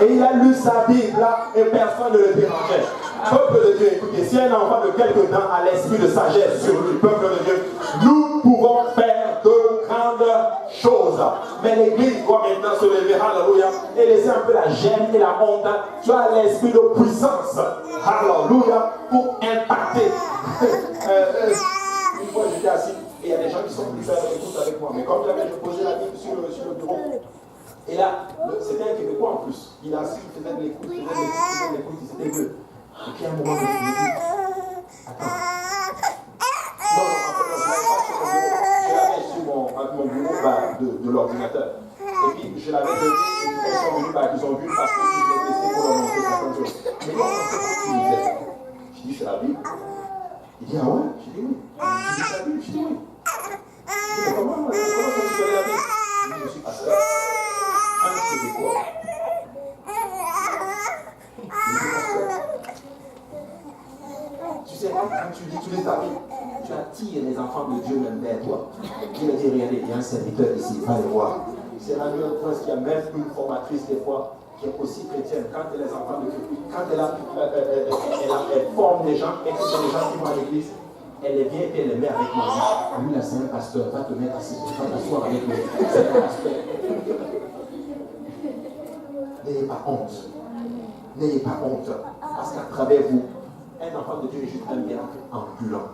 Et il a lu sa Bible là, et personne ne le dérangeait. Peuple de Dieu, écoutez, si un enfant de quelques-uns a l'esprit de sagesse sur lui, peuple de Dieu, nous pouvons faire de grandes choses. Mais l'église doit maintenant se lever, alléluia, et laisser un peu la gêne et la honte. Tu as l'esprit de puissance, alléluia, pour impacter. Une fois j'étais assis, et il y a des gens qui sont plus faire l'écoute avec moi, mais comme j'avais posé la Bible sur le bureau, et là, c'était un Québécois en plus. Il a assis, il faisait de l'écoute, il c'était deux. Et puis à un moment, je me dis, attends. Non, en fait, je l'avais sur mon bureau de l'ordinateur. Et puis je l'avais donné, et puis ils sont venus, ils ont vu parce que je l'ai testé pour leur montrer certaines choses. Mais moi, on sait pas ce qu'ils disaient. Je dis, c'est la Bible. Il dit, ah ouais? Je dis, oui. Je dis, c'est la Bible? Je dis, oui. Je dis, mais comment tu connais la Bible? Je dis, je suis pasteur. Un Québécois. Tu sais, quand tu lis ta Bible, tu attires les enfants de Dieu même vers toi. Il a dit, regardez, il y a un serviteur ici, va le voir. C'est la meilleure phrase qu'il y a même une formatrice des fois qui est aussi chrétienne. Quand elle est les enfants de Dieu, quand elle forme des gens et que c'est des gens qui vont à l'église, elle les vient et elle les met avec moi. Lui là, c'est un pasteur, va te mettre assis, va t'asseoir avec lui. C'est un pasteur. N'ayez pas honte. N'ayez pas honte. Parce qu'à travers vous, un enfant de Dieu est juste un miracle ambulant.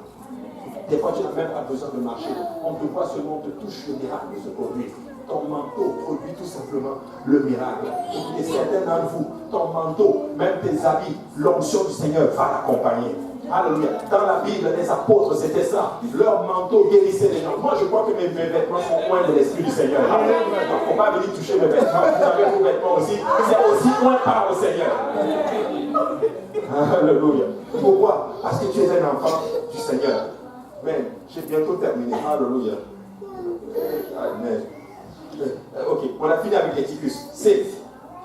Des fois, tu n'as même pas besoin de marcher. On te voit seulement, on te touche, le miracle se produit. Ton manteau produit tout simplement le miracle. Et certains d'entre vous, ton manteau, même tes habits, l'onction du Seigneur va l'accompagner. Alléluia. Dans la Bible, les apôtres, c'était ça. Leur manteau guérissait les gens. Moi, je crois que mes vêtements sont loin de l'Esprit du Seigneur. Il ne faut pas venir toucher mes vêtements. Vous avez vos vêtements aussi. C'est aussi loin par le Seigneur. Alléluia. Pourquoi? Parce que tu es un enfant du Seigneur. Mais j'ai bientôt terminé. Alléluia. Amen. Ok, on a fini avec l'éticus. C'est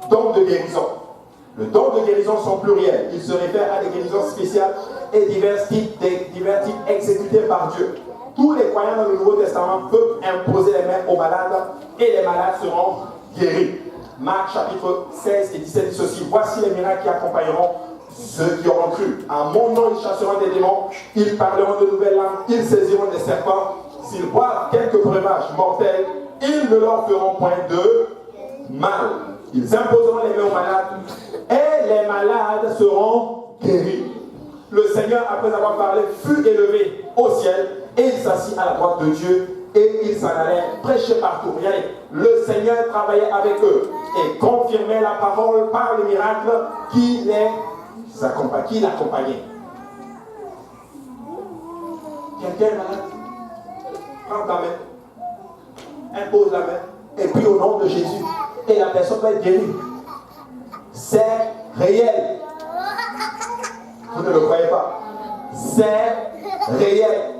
don de guérison. Le don de guérison sont pluriels. Ils se réfèrent à des guérisons spéciales et divers types exécutés par Dieu. Tous les croyants dans le Nouveau Testament peuvent imposer les mains aux malades et les malades seront guéris. Marc chapitre 16 et 17 dit ceci. Voici les miracles qui accompagneront ceux qui auront cru. En mon nom, ils chasseront des démons, ils parleront de nouvelles langues, ils saisiront des serpents. S'ils boivent quelques breuvages mortels, ils ne leur feront point de mal. Ils imposeront les mains aux malades et les malades seront guéris. Le Seigneur, après avoir parlé, fut élevé au ciel et il s'assit à la droite de Dieu et il s'en allait prêcher partout. Regardez, le Seigneur travaillait avec eux et confirmait la parole par les miracles qui l'accompagnaient. Quelqu'un est malade? Prends ta main, impose la main, et puis au nom de Jésus, et la personne va être guérie. C'est réel. Vous ne le croyez pas? C'est réel.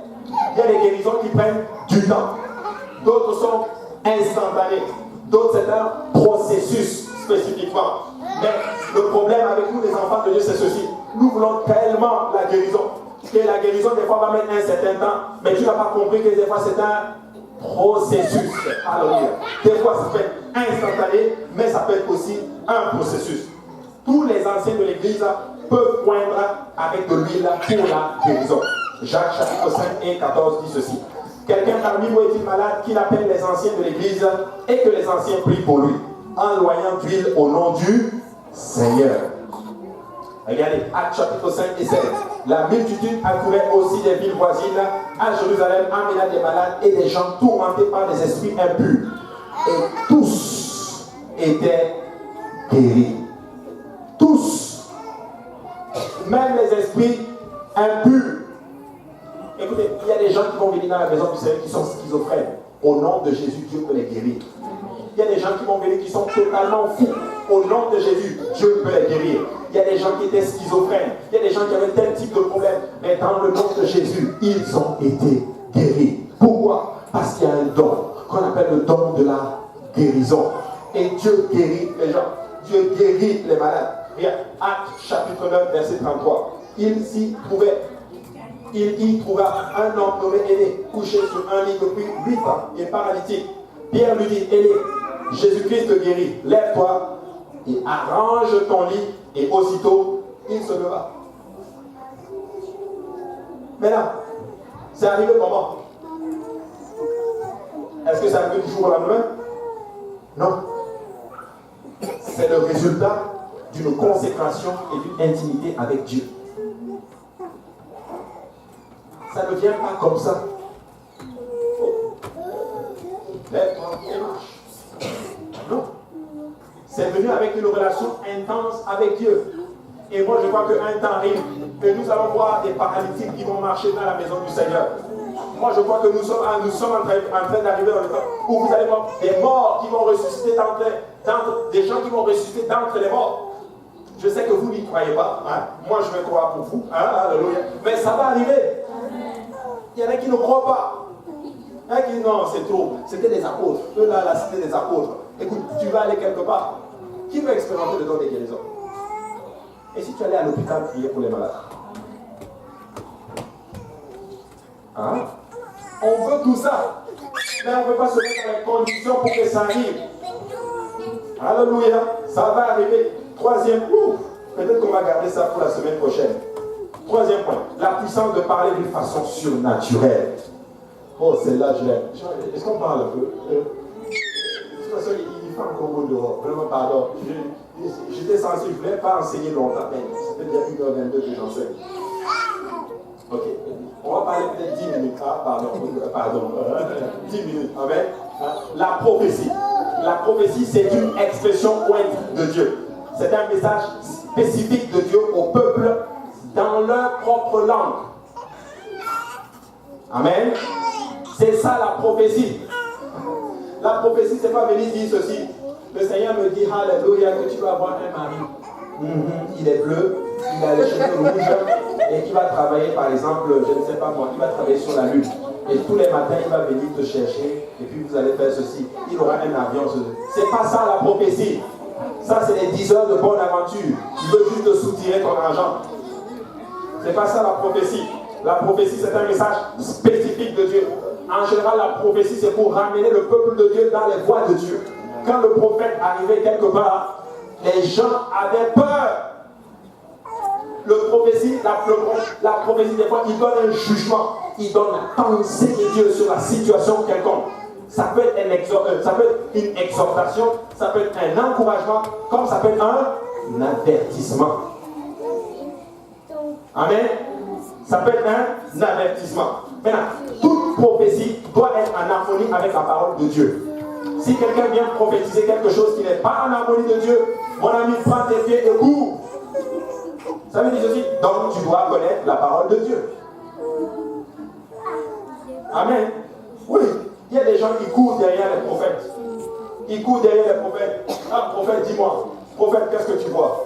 Il y a des guérisons qui prennent du temps. D'autres sont instantanées. D'autres, c'est un processus spécifiquement. Mais le problème avec nous, les enfants de Dieu, c'est ceci. Nous voulons tellement la guérison. Que la guérison, des fois, va mettre un certain temps. Mais tu n'as pas compris que des fois, c'est un processus. Alléluia. Des fois, ça peut être instantané, mais ça peut être aussi un processus. Tous les anciens de l'Église peuvent poindre avec de l'huile pour la guérison. Jacques chapitre 5 et 14 dit ceci. Quelqu'un parmi vous est-il malade, qu'il appelle les anciens de l'Église et que les anciens prient pour lui, en loyant d'huile au nom du Seigneur. Regardez, Actes chapitre 5 et 7. La multitude accourait aussi des villes voisines à Jérusalem, amenant des malades et des gens tourmentés par des esprits impurs. Et tous étaient guéris. Tous. Même les esprits impurs. Écoutez, il y a des gens qui vont venir dans la maison du Seigneur qui sont schizophrènes. Au nom de Jésus, Dieu peut les guérir. Il y a des gens qui vont venir qui sont totalement fous. Au nom de Jésus, Dieu peut les guérir. Il y a des gens qui étaient schizophrènes. Il y a des gens qui avaient tel type de problème. Mais dans le nom de Jésus, ils ont été guéris. Pourquoi? Parce qu'il y a un don qu'on appelle le don de la guérison. Et Dieu guérit les gens. Dieu guérit les malades. Regarde, Actes chapitre 9, verset 33. Il y trouva un homme nommé Aîné, couché sur un lit depuis 8 ans, et paralytique. Pierre lui dit, Aîné, Jésus-Christ te guérit, lève-toi et arrange ton lit. Et aussitôt, il se leva. Mais là, c'est arrivé comment? Est-ce que ça arrive du jour au lendemain? Non. C'est le résultat d'une consécration et d'une intimité avec Dieu. Ça ne vient pas comme ça. Lève-toi et marche. Non. C'est venu avec une relation intense avec Dieu. Et moi, je crois qu'un temps arrive et nous allons voir des paralytiques qui vont marcher dans la maison du Seigneur. Moi, je crois que nous sommes en train d'arriver dans le temps où vous allez voir des morts qui vont ressusciter des gens qui vont ressusciter d'entre les morts. Je sais que vous n'y croyez pas. Hein? Moi, je vais croire pour vous. Hein? Alléluia. Mais ça va arriver. Il y en a qui ne croient pas. Il y en a qui disent non, c'est trop. C'était des apôtres. Eux là, c'était des apôtres. Écoute, tu vas aller quelque part. Qui veut expérimenter le don des guérisons? Et si tu allais à l'hôpital prier pour les malades? Hein? On veut tout ça. Mais on ne veut pas se mettre dans les conditions pour que ça arrive. Alléluia. Ça va arriver. Troisième point. Peut-être qu'on va garder ça pour la semaine prochaine. Troisième point. La puissance de parler d'une façon surnaturelle. Oh, celle-là, je l'aime. Est-ce qu'on parle un peu? De toute façon, il fait encore beau dehors. Vraiment, pardon. J'étais censé, je ne voulais pas enseigner longtemps. C'était déjà 1h22 que j'enseigne. Ok. On va parler peut-être 10 minutes. Ah, pardon. 10 minutes. Amen. La prophétie. La prophétie, c'est une expression pointe de Dieu. C'est un message spécifique de Dieu au peuple dans leur propre langue. Amen. C'est ça la prophétie. La prophétie, c'est pas venir dire ceci. Le Seigneur me dit, alléluia, que tu vas avoir un mari. Il est bleu, il a les cheveux rouges, et il va travailler, par exemple, je ne sais pas moi, il va travailler sur la lune. Et tous les matins, il va venir te chercher, et puis vous allez faire ceci. Il aura un avion. C'est pas ça la prophétie. Ça, c'est les 10 heures de bonne aventure. Il veut juste te soutirer ton argent. C'est pas ça la prophétie. La prophétie, c'est un message spécifique de Dieu. En général, la prophétie, c'est pour ramener le peuple de Dieu dans les voies de Dieu. Quand le prophète arrivait quelque part, les gens avaient peur. La prophétie, des fois, il donne un jugement. Il donne la pensée de Dieu sur la situation quelconque. Ça peut être une exhortation, ça peut être un encouragement, comme ça peut être un avertissement. Amen. Ça peut être un avertissement. Maintenant, toute prophétie doit être en harmonie avec la parole de Dieu. Si quelqu'un vient prophétiser quelque chose qui n'est pas en harmonie de Dieu, mon ami, prends tes pieds et cours. Ça veut dire ceci. Donc, tu dois connaître la parole de Dieu. Amen. Oui, il y a des gens qui courent derrière les prophètes. Ils courent derrière les prophètes. Ah, prophète, dis-moi. Prophète, qu'est-ce que tu vois?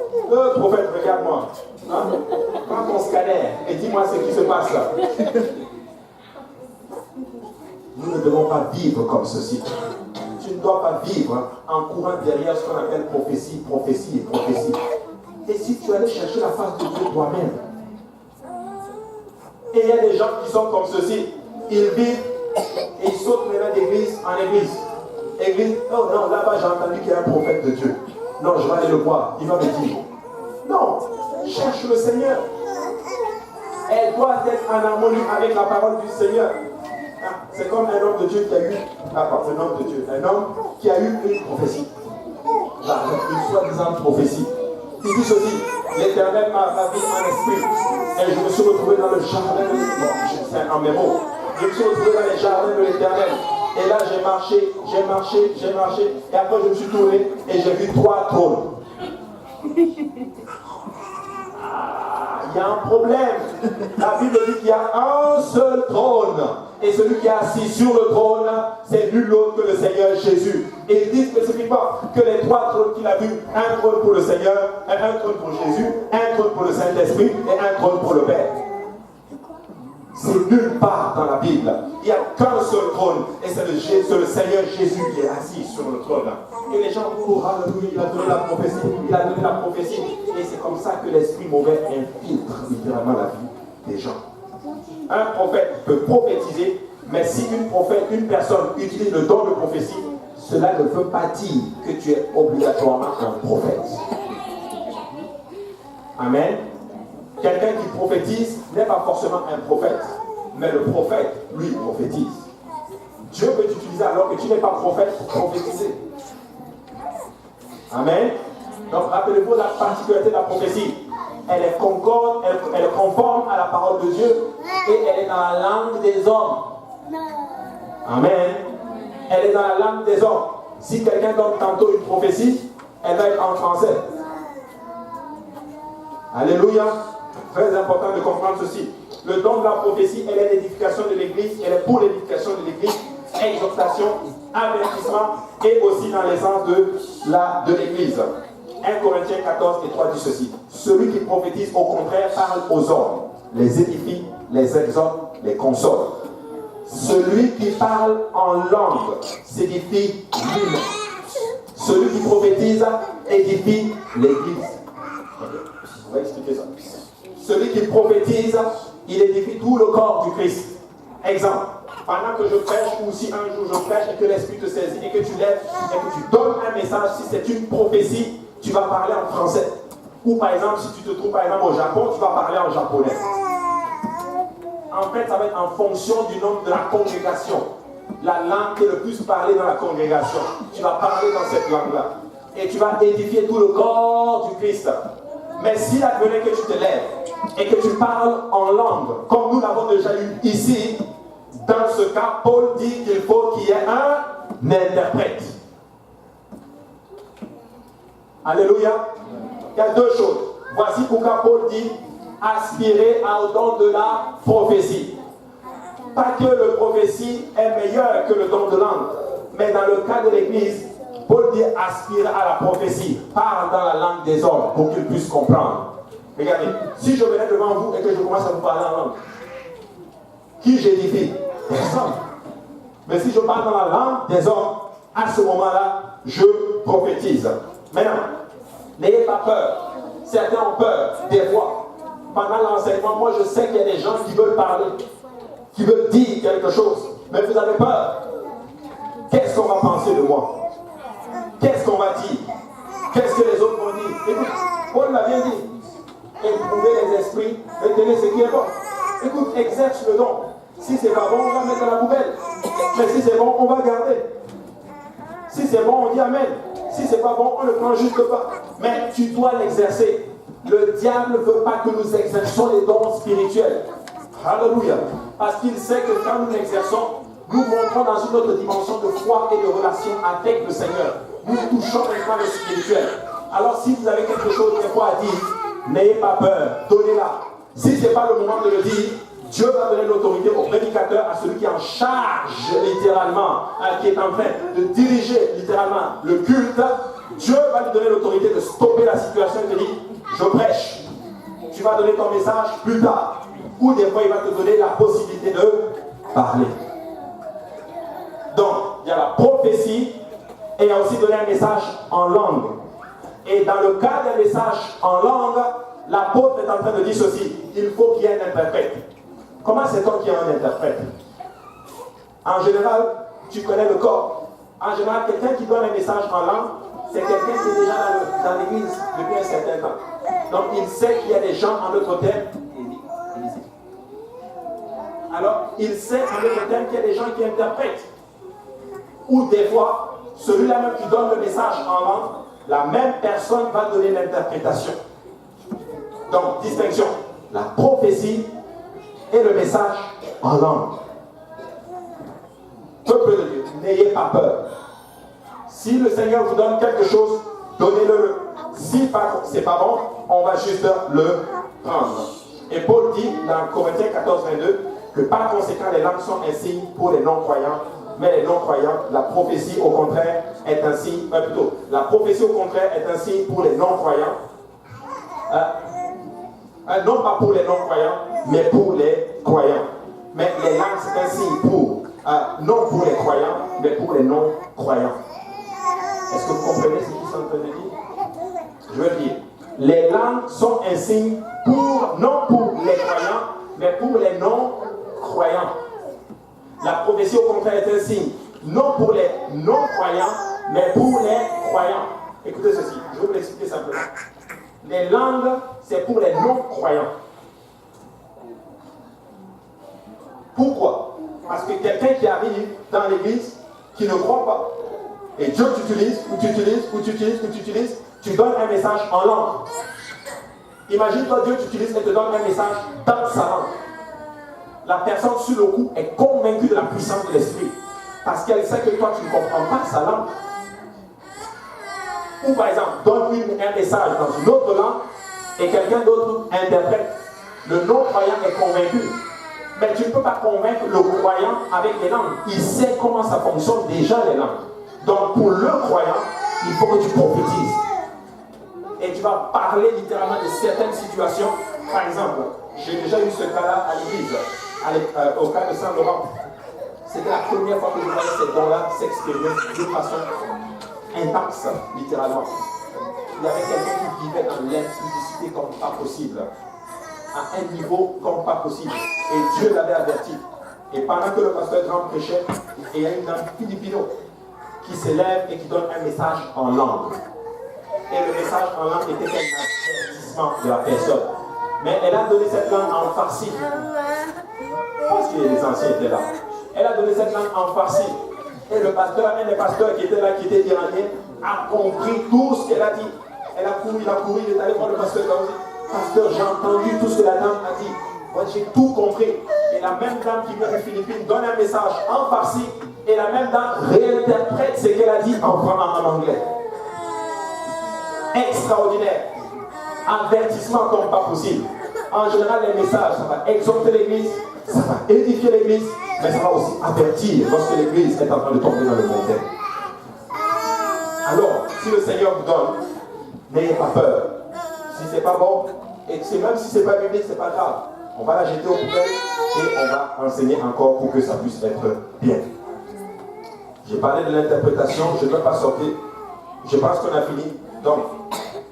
Prophète, regarde-moi. Hein? Prends ton scanner et dis-moi ce qui se passe là. Nous ne devons pas vivre comme ceci. Tu ne dois pas vivre en courant derrière ce qu'on appelle prophétie, prophétie et prophétie. Et si tu allais chercher la face de Dieu toi-même? Et il y a des gens qui sont comme ceci. Ils vivent et ils sautent maintenant d'église en église. Église, oh non, là-bas j'ai entendu qu'il y a un prophète de Dieu. Non, je vais aller le voir, il va me dire. Non, cherche le Seigneur. Elle doit être en harmonie avec la parole du Seigneur. C'est comme un homme de Dieu qui a eu, un homme qui a eu une prophétie. Là, une soi-disant prophétie. Il dit ceci, l'Éternel m'a ravi en esprit. Et je me suis retrouvé dans le jardin de l'Éternel. C'est en mes mots. Je me suis retrouvé dans les jardins de l'Éternel. Et là, j'ai marché. Et après, je me suis tourné et j'ai vu 3 trônes. Il y a un problème. La Bible dit qu'il y a un seul trône. Et celui qui est assis sur le trône, c'est nul autre que le Seigneur Jésus. Et il dit spécifiquement que les 3 trônes qu'il a vus, un trône pour le Seigneur, un trône pour Jésus, un trône pour le Saint-Esprit et un trône pour le Père. C'est nulle part dans la Bible. Il n'y a qu'un seul trône. Et c'est le Seigneur Jésus qui est assis sur le trône. Et les gens, oh, alléluia, il a donné la prophétie. Il a donné la prophétie. Et c'est comme ça que l'esprit mauvais infiltre littéralement la vie des gens. Un prophète peut prophétiser, mais si une personne utilise le don de prophétie, cela ne veut pas dire que tu es obligatoirement un prophète. Amen. Quelqu'un qui prophétise n'est pas forcément un prophète, mais le prophète, lui, prophétise. Dieu peut t'utiliser alors que tu n'es pas prophète pour prophétiser. Amen. Donc rappelez-vous la particularité de la prophétie. Elle est concorde, elle est conforme à la parole de Dieu et elle est dans la langue des hommes. Amen. Elle est dans la langue des hommes. Si quelqu'un donne tantôt une prophétie, elle va être en français. Alléluia. Très important de comprendre ceci. Le don de la prophétie, elle est l'édification de l'Église, elle est pour l'édification de l'Église, exhortation, avertissement et aussi dans l'essence de l'Église. 1 Corinthiens 14 et 3 dit ceci. Celui qui prophétise au contraire parle aux hommes, les édifie, les exhorte, les console. Celui qui parle en langue s'édifie lui-même. Celui qui prophétise édifie l'Église. On va expliquer ça. Celui qui prophétise, il édifie tout le corps du Christ. Exemple, pendant que je prêche, ou si un jour je prêche et que l'Esprit te saisit et que tu lèves et que tu donnes un message, si c'est une prophétie, tu vas parler en français. Ou par exemple, si tu te trouves par exemple au Japon, tu vas parler en japonais. En fait, ça va être en fonction du nombre de la congrégation. La langue qui est le plus parlée dans la congrégation. Tu vas parler dans cette langue-là. Et tu vas édifier tout le corps du Christ. Mais s'il advenait que tu te lèves et que tu parles en langue, comme nous l'avons déjà eu ici, dans ce cas, Paul dit qu'il faut qu'il y ait un interprète. Alléluia. Il y a 2 choses. Voici pourquoi Paul dit aspirer au don de la prophétie. Pas que le prophétie est meilleur que le don de langue, mais dans le cas de l'Église, Paul dit aspirer à la prophétie, parle dans la langue des hommes pour qu'ils puissent comprendre. Regardez, si je venais devant vous et que je commence à vous parler en langue, qui j'édifie? Personne. Mais si je parle dans la langue des hommes, à ce moment-là, je prophétise. Maintenant, n'ayez pas peur. Certains ont peur, des fois. Pendant l'enseignement, moi je sais qu'il y a des gens qui veulent parler, qui veulent dire quelque chose, mais vous avez peur. Qu'est-ce qu'on va penser de moi? Qu'est-ce qu'on va dire? Qu'est-ce que les autres vont dire? Écoute, Paul l'a bien dit. Éprouvez les esprits, retenez ce qui est bon. Écoute, exerce le don. Si c'est pas bon, on va mettre dans la poubelle. Mais si c'est bon, on va garder. Si c'est bon, on dit Amen. Si c'est pas bon, on ne prend juste pas. Mais tu dois l'exercer. Le diable ne veut pas que nous exercions les dons spirituels. Alléluia. Parce qu'il sait que quand nous l'exerçons, nous montrons dans une autre dimension de foi et de relation avec le Seigneur. Nous touchons maintenant le spirituel. Alors si vous avez quelque chose des fois à dire, n'ayez pas peur, donnez-la. Si ce n'est pas le moment de le dire, Dieu va donner l'autorité au prédicateur, à celui qui est en charge littéralement, qui est en train de diriger littéralement le culte. Dieu va lui donner l'autorité de stopper la situation et de dire, je prêche. Tu vas donner ton message plus tard. Ou des fois, il va te donner la possibilité de parler. Donc, il y a la prophétie et il y a aussi donner un message en langue. Et dans le cas des messages en langue, l'apôtre est en train de dire ceci, il faut qu'il y ait un interprète. Comment sait-on qu'il y a un interprète? En général, tu connais le corps. En général, quelqu'un qui donne un message en langue, c'est quelqu'un qui est déjà dans l'église depuis un certain temps. Donc, il sait qu'il y a des gens en d'autres termes. Alors, il sait en d'autres termes qu'il y a des gens qui interprètent. Ou des fois, celui-là même qui donne le message en langue, la même personne va donner l'interprétation. Donc, distinction. La prophétie et le message en langue. Peuple de Dieu, n'ayez pas peur. Si le Seigneur vous donne quelque chose, donnez-le. Si c'est pas bon, on va juste le prendre. Et Paul dit dans Corinthiens 14, 22 que par conséquent, les langues sont un signe pour les non-croyants. Mais les non-croyants, la prophétie au contraire est un signe, la prophétie au contraire est un signe pour les non-croyants. Non pas pour les non-croyants, mais pour les croyants. Mais les langues, c'est un signe pour, non pour les croyants, mais pour les non-croyants. Est-ce que vous comprenez ce qu'ils sont en train de dire? Je veux dire, les langues sont un signe pour, non pour les croyants, mais pour les non-croyants. La prophétie au contraire est un signe, non pour les non-croyants, mais pour les croyants. Écoutez ceci, je vais vous l'expliquer simplement. Les langues, c'est pour les non-croyants. Pourquoi? Parce que quelqu'un qui arrive dans l'église, qui ne croit pas, et Dieu t'utilise, tu donnes un message en langue. Imagine-toi, Dieu t'utilise et te donne un message dans sa langue. La personne sur le coup est convaincue de la puissance de l'esprit. Parce qu'elle sait que toi, tu ne comprends pas sa langue. Ou par exemple, donne un message dans une autre langue et quelqu'un d'autre interprète. Le non-croyant est convaincu. Mais tu ne peux pas convaincre le croyant avec les langues. Il sait comment ça fonctionne déjà les langues. Donc pour le croyant, il faut que tu prophétises. Et tu vas parler littéralement de certaines situations. Par exemple, j'ai déjà eu ce cas-là à l'église, au cas de Saint-Laurent. C'était la première fois que je voyais ces dons-là s'expérimenter de façon intense, littéralement. Il y avait quelqu'un qui vivait dans l'impudicité comme pas possible, à un niveau comme pas possible. Et Dieu l'avait averti. Et pendant que le pasteur Grand prêchait, il y a une dame filipino qui s'élève et qui donne un message en langue. Et le message en langue était un avertissement de la personne. Mais elle a donné cette langue en farsi. Parce que les anciens étaient là. Elle a donné cette langue en farsi. Et le pasteur, un des pasteurs qui était là, qui était iranien, a compris tout ce qu'elle a dit. Elle a couru, il est allé voir le pasteur. Il a dit, pasteur, j'ai entendu tout ce que la dame a dit. Moi, j'ai tout compris. Et la même dame qui vient des Philippines donne un message en farsi. Et la même dame réinterprète ce qu'elle a dit en anglais. Extraordinaire. Avertissement comme pas possible. En général, les messages, ça va exhorter l'église, ça va édifier l'église, mais ça va aussi avertir lorsque l'église est en train de tomber dans le mauvais. Alors, si le Seigneur vous donne, n'ayez pas peur. Si c'est pas bon, et même si c'est pas biblique, c'est pas grave. On va la jeter au poubelle et on va enseigner encore pour que ça puisse être bien. J'ai parlé de l'interprétation, je ne dois pas sortir. Je pense qu'on a fini. Donc,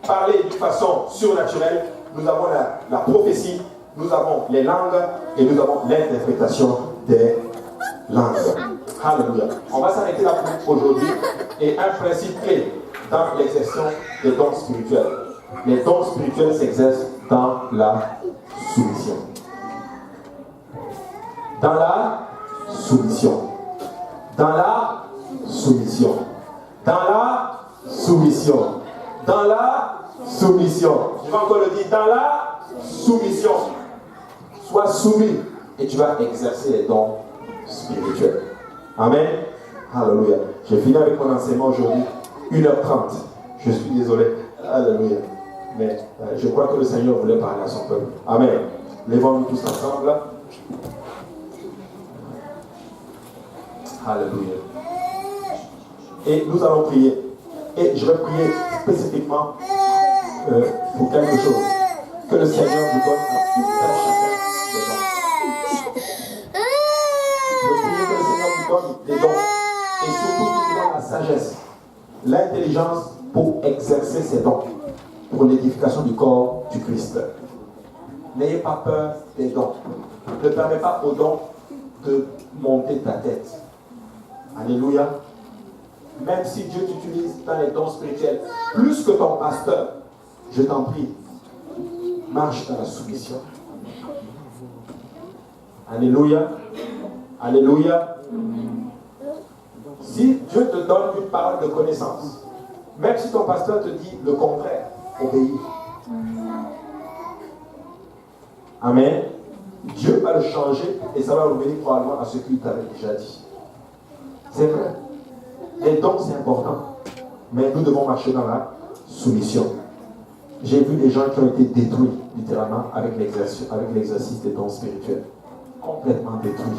parler d'une façon surnaturelle, nous avons la prophétie, nous avons les langues et nous avons l'interprétation des langues. Alléluia. On va s'arrêter là pour aujourd'hui. Et un principe clé dans l'exercice des dons spirituels. Les dons spirituels s'exercent dans la soumission. Dans la soumission. Dans la soumission. Dans la soumission. soumission. Dans la soumission. Je vais encore le dire, dans la soumission. Sois soumis et tu vas exercer les dons spirituels. Amen. Alléluia. J'ai fini avec mon enseignement aujourd'hui, 1h30. Je suis désolé. Alléluia. Mais je crois que le Seigneur voulait parler à son peuple. Amen. Levons-nous tous ensemble. Alléluia. Et nous allons prier. Et je vais prier spécifiquement pour quelque chose. Que le Seigneur vous donne à tout un chacun des dons. Je veux prier que le Seigneur vous donne des dons. Et surtout qu'il vous donne la sagesse, l'intelligence pour exercer ces dons. Pour l'édification du corps du Christ. N'ayez pas peur des dons. Ne permets pas aux dons de monter ta tête. Alléluia. Même si Dieu t'utilise dans les dons spirituels, plus que ton pasteur, je t'en prie, marche dans la soumission. Alléluia. Alléluia. Si Dieu te donne une parole de connaissance, même si ton pasteur te dit le contraire, obéis. Amen. Dieu va le changer et ça va revenir probablement à ce qu'il t'avait déjà dit. C'est vrai. Les dons, c'est important. Mais nous devons marcher dans la soumission. J'ai vu des gens qui ont été détruits, littéralement, avec l'exercice des dons spirituels. Complètement détruits.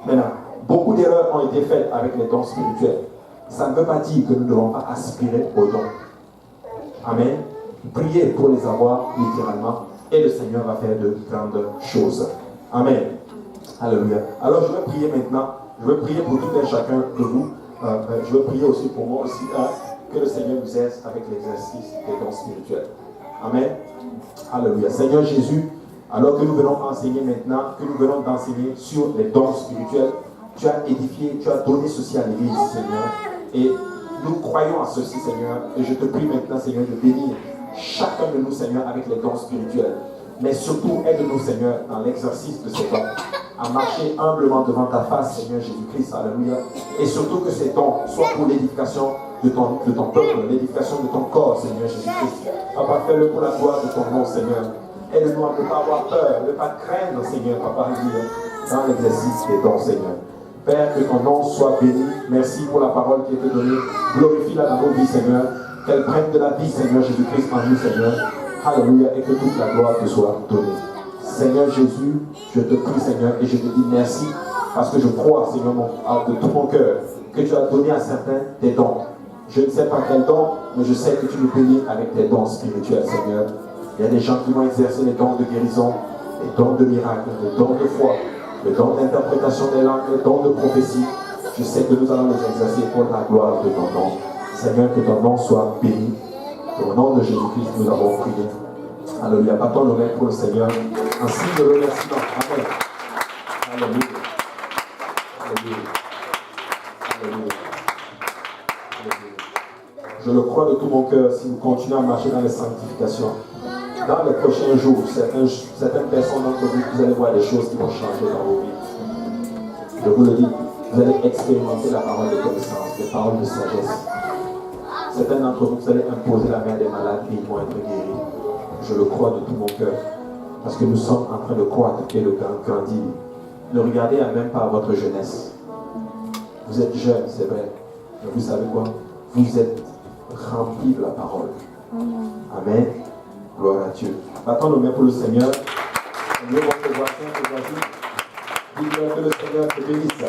Maintenant, beaucoup d'erreurs ont été faites avec les dons spirituels. Ça ne veut pas dire que nous ne devons pas aspirer aux dons. Amen. Priez pour les avoir, littéralement, et le Seigneur va faire de grandes choses. Amen. Alléluia. Alors, je vais prier maintenant. Je vais prier pour tout un chacun de vous. Je veux prier aussi pour moi aussi, que le Seigneur nous aide avec l'exercice des dons spirituels. Amen. Alléluia. Seigneur Jésus, alors que nous venons enseigner maintenant, que nous venons d'enseigner sur les dons spirituels, tu as édifié, tu as donné ceci à l'Église, Seigneur. Et nous croyons à ceci, Seigneur. Et je te prie maintenant, Seigneur, de bénir chacun de nous, Seigneur, avec les dons spirituels. Mais surtout, aide-nous, Seigneur, dans l'exercice de ces dons, à marcher humblement devant ta face, Seigneur Jésus-Christ, alléluia. Et surtout que ces dons soient pour l'édification de ton peuple, l'édification de ton corps, Seigneur Jésus-Christ. Papa, fais-le pour la gloire de ton nom, Seigneur. Aide-nous à ne pas avoir peur, ne pas craindre, Seigneur, Papa, dans l'exercice des dons, Seigneur. Père, que ton nom soit béni. Merci pour la parole qui a été donnée. Glorifie-la dans nos vies, Seigneur. Qu'elle prenne de la vie, Seigneur Jésus-Christ, en nous, Seigneur. Alléluia, et que toute la gloire te soit donnée. Seigneur Jésus, je te prie, Seigneur, et je te dis merci, parce que je crois, Seigneur, de tout mon cœur, que tu as donné à certains tes dons. Je ne sais pas quels dons, mais je sais que tu nous bénis avec tes dons spirituels, Seigneur. Il y a des gens qui vont exercer les dons de guérison, les dons de miracle, les dons de foi, les dons d'interprétation des langues, les dons de prophétie. Je sais que nous allons les exercer pour la gloire de ton nom. Seigneur, que ton nom soit béni. Au nom de Jésus-Christ, nous avons prié. Alléluia. Battons nos mains pour le Seigneur. En signe de remerciement. Amen. Alléluia. Alléluia. Alléluia. Alléluia. Je le crois de tout mon cœur, si vous continuez à marcher dans les sanctifications, dans les prochains jours, certaines personnes d'entre vous, vous allez voir des choses qui vont changer dans vos vies. Je vous le dis, vous allez expérimenter la parole de connaissance, les paroles de sagesse. Certains d'entre vous, vous allez imposer la main des malades et ils vont être guéris. Je le crois de tout mon cœur. Parce que nous sommes en train de croître et de grandir. Ne regardez même pas à votre jeunesse. Vous êtes jeunes, c'est vrai. Mais vous savez quoi? Vous êtes remplis de la parole. Amen. Gloire à Dieu. Battons nos mains pour le Seigneur. Seigneur, votre voisin, votre voisine. Dis-leur que le Seigneur te bénisse.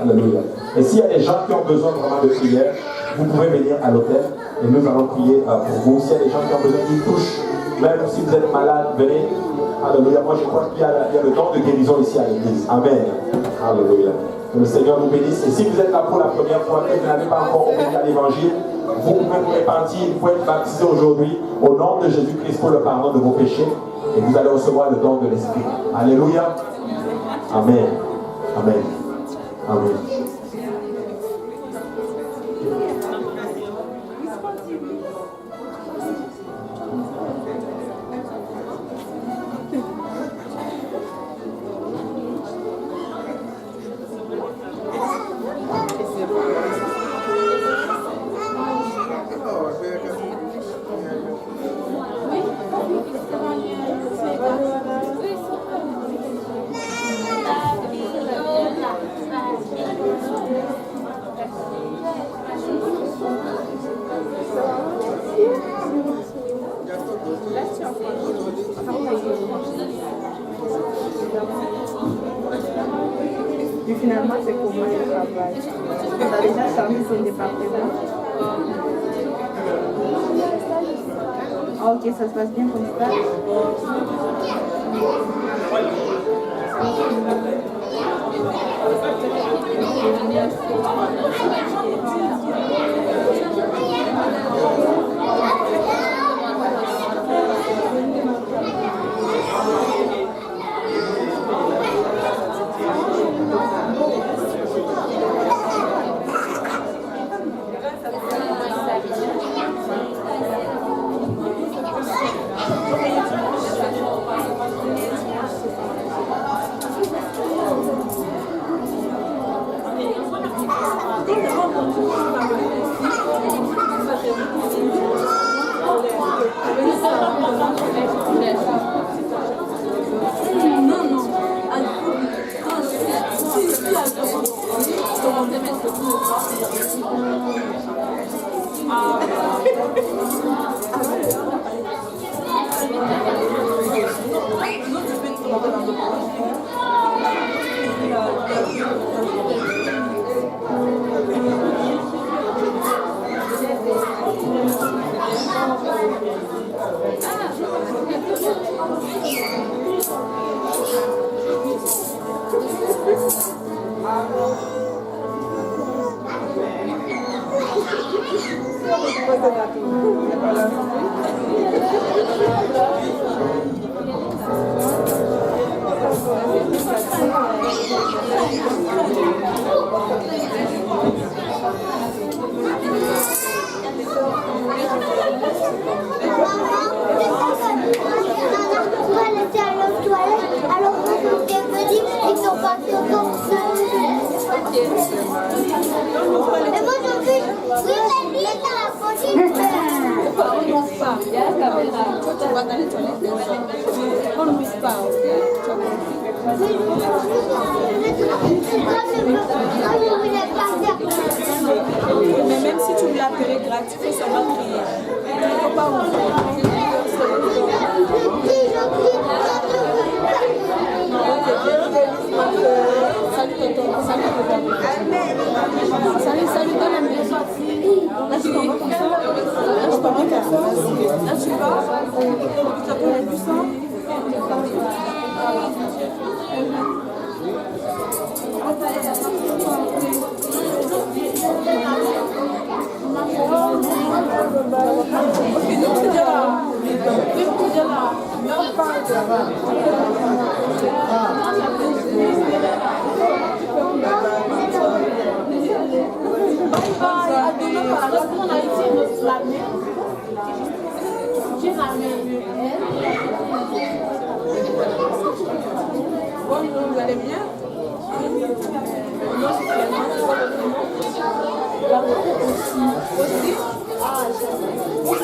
Alléluia. Et s'il y a des gens qui ont besoin vraiment de prière, vous pouvez venir à l'hôtel et nous allons prier pour vous. S'il y a des gens qui ont besoin d'une touche, même si vous êtes malade, venez. Alléluia. Moi, je crois qu'il y a le don de guérison ici à l'église. Amen. Alléluia. Que le Seigneur vous bénisse. Et si vous êtes là pour la première fois et que vous n'avez pas encore obéi à l'évangile, vous pouvez vous repentir, vous pouvez être baptisé aujourd'hui au nom de Jésus-Christ pour le pardon de vos péchés. Et vous allez recevoir le don de l'Esprit. Alléluia. Amen. Amen. Amen. finalement, c'est comment le travail? On a déjà changé son département. Ah, ok, ça se passe bien comme ça. Mais même si tu veux l'appeler gratuit, ça va crier. Il ne faut pas ouvrir. Salut tonton, salut tonton. Salut bonne amie. Là tu t'en vas comme ça. Là tu t'en vas comme ça. Là tu vas. Tu as pris du sang. Vous allez bien? Aussi?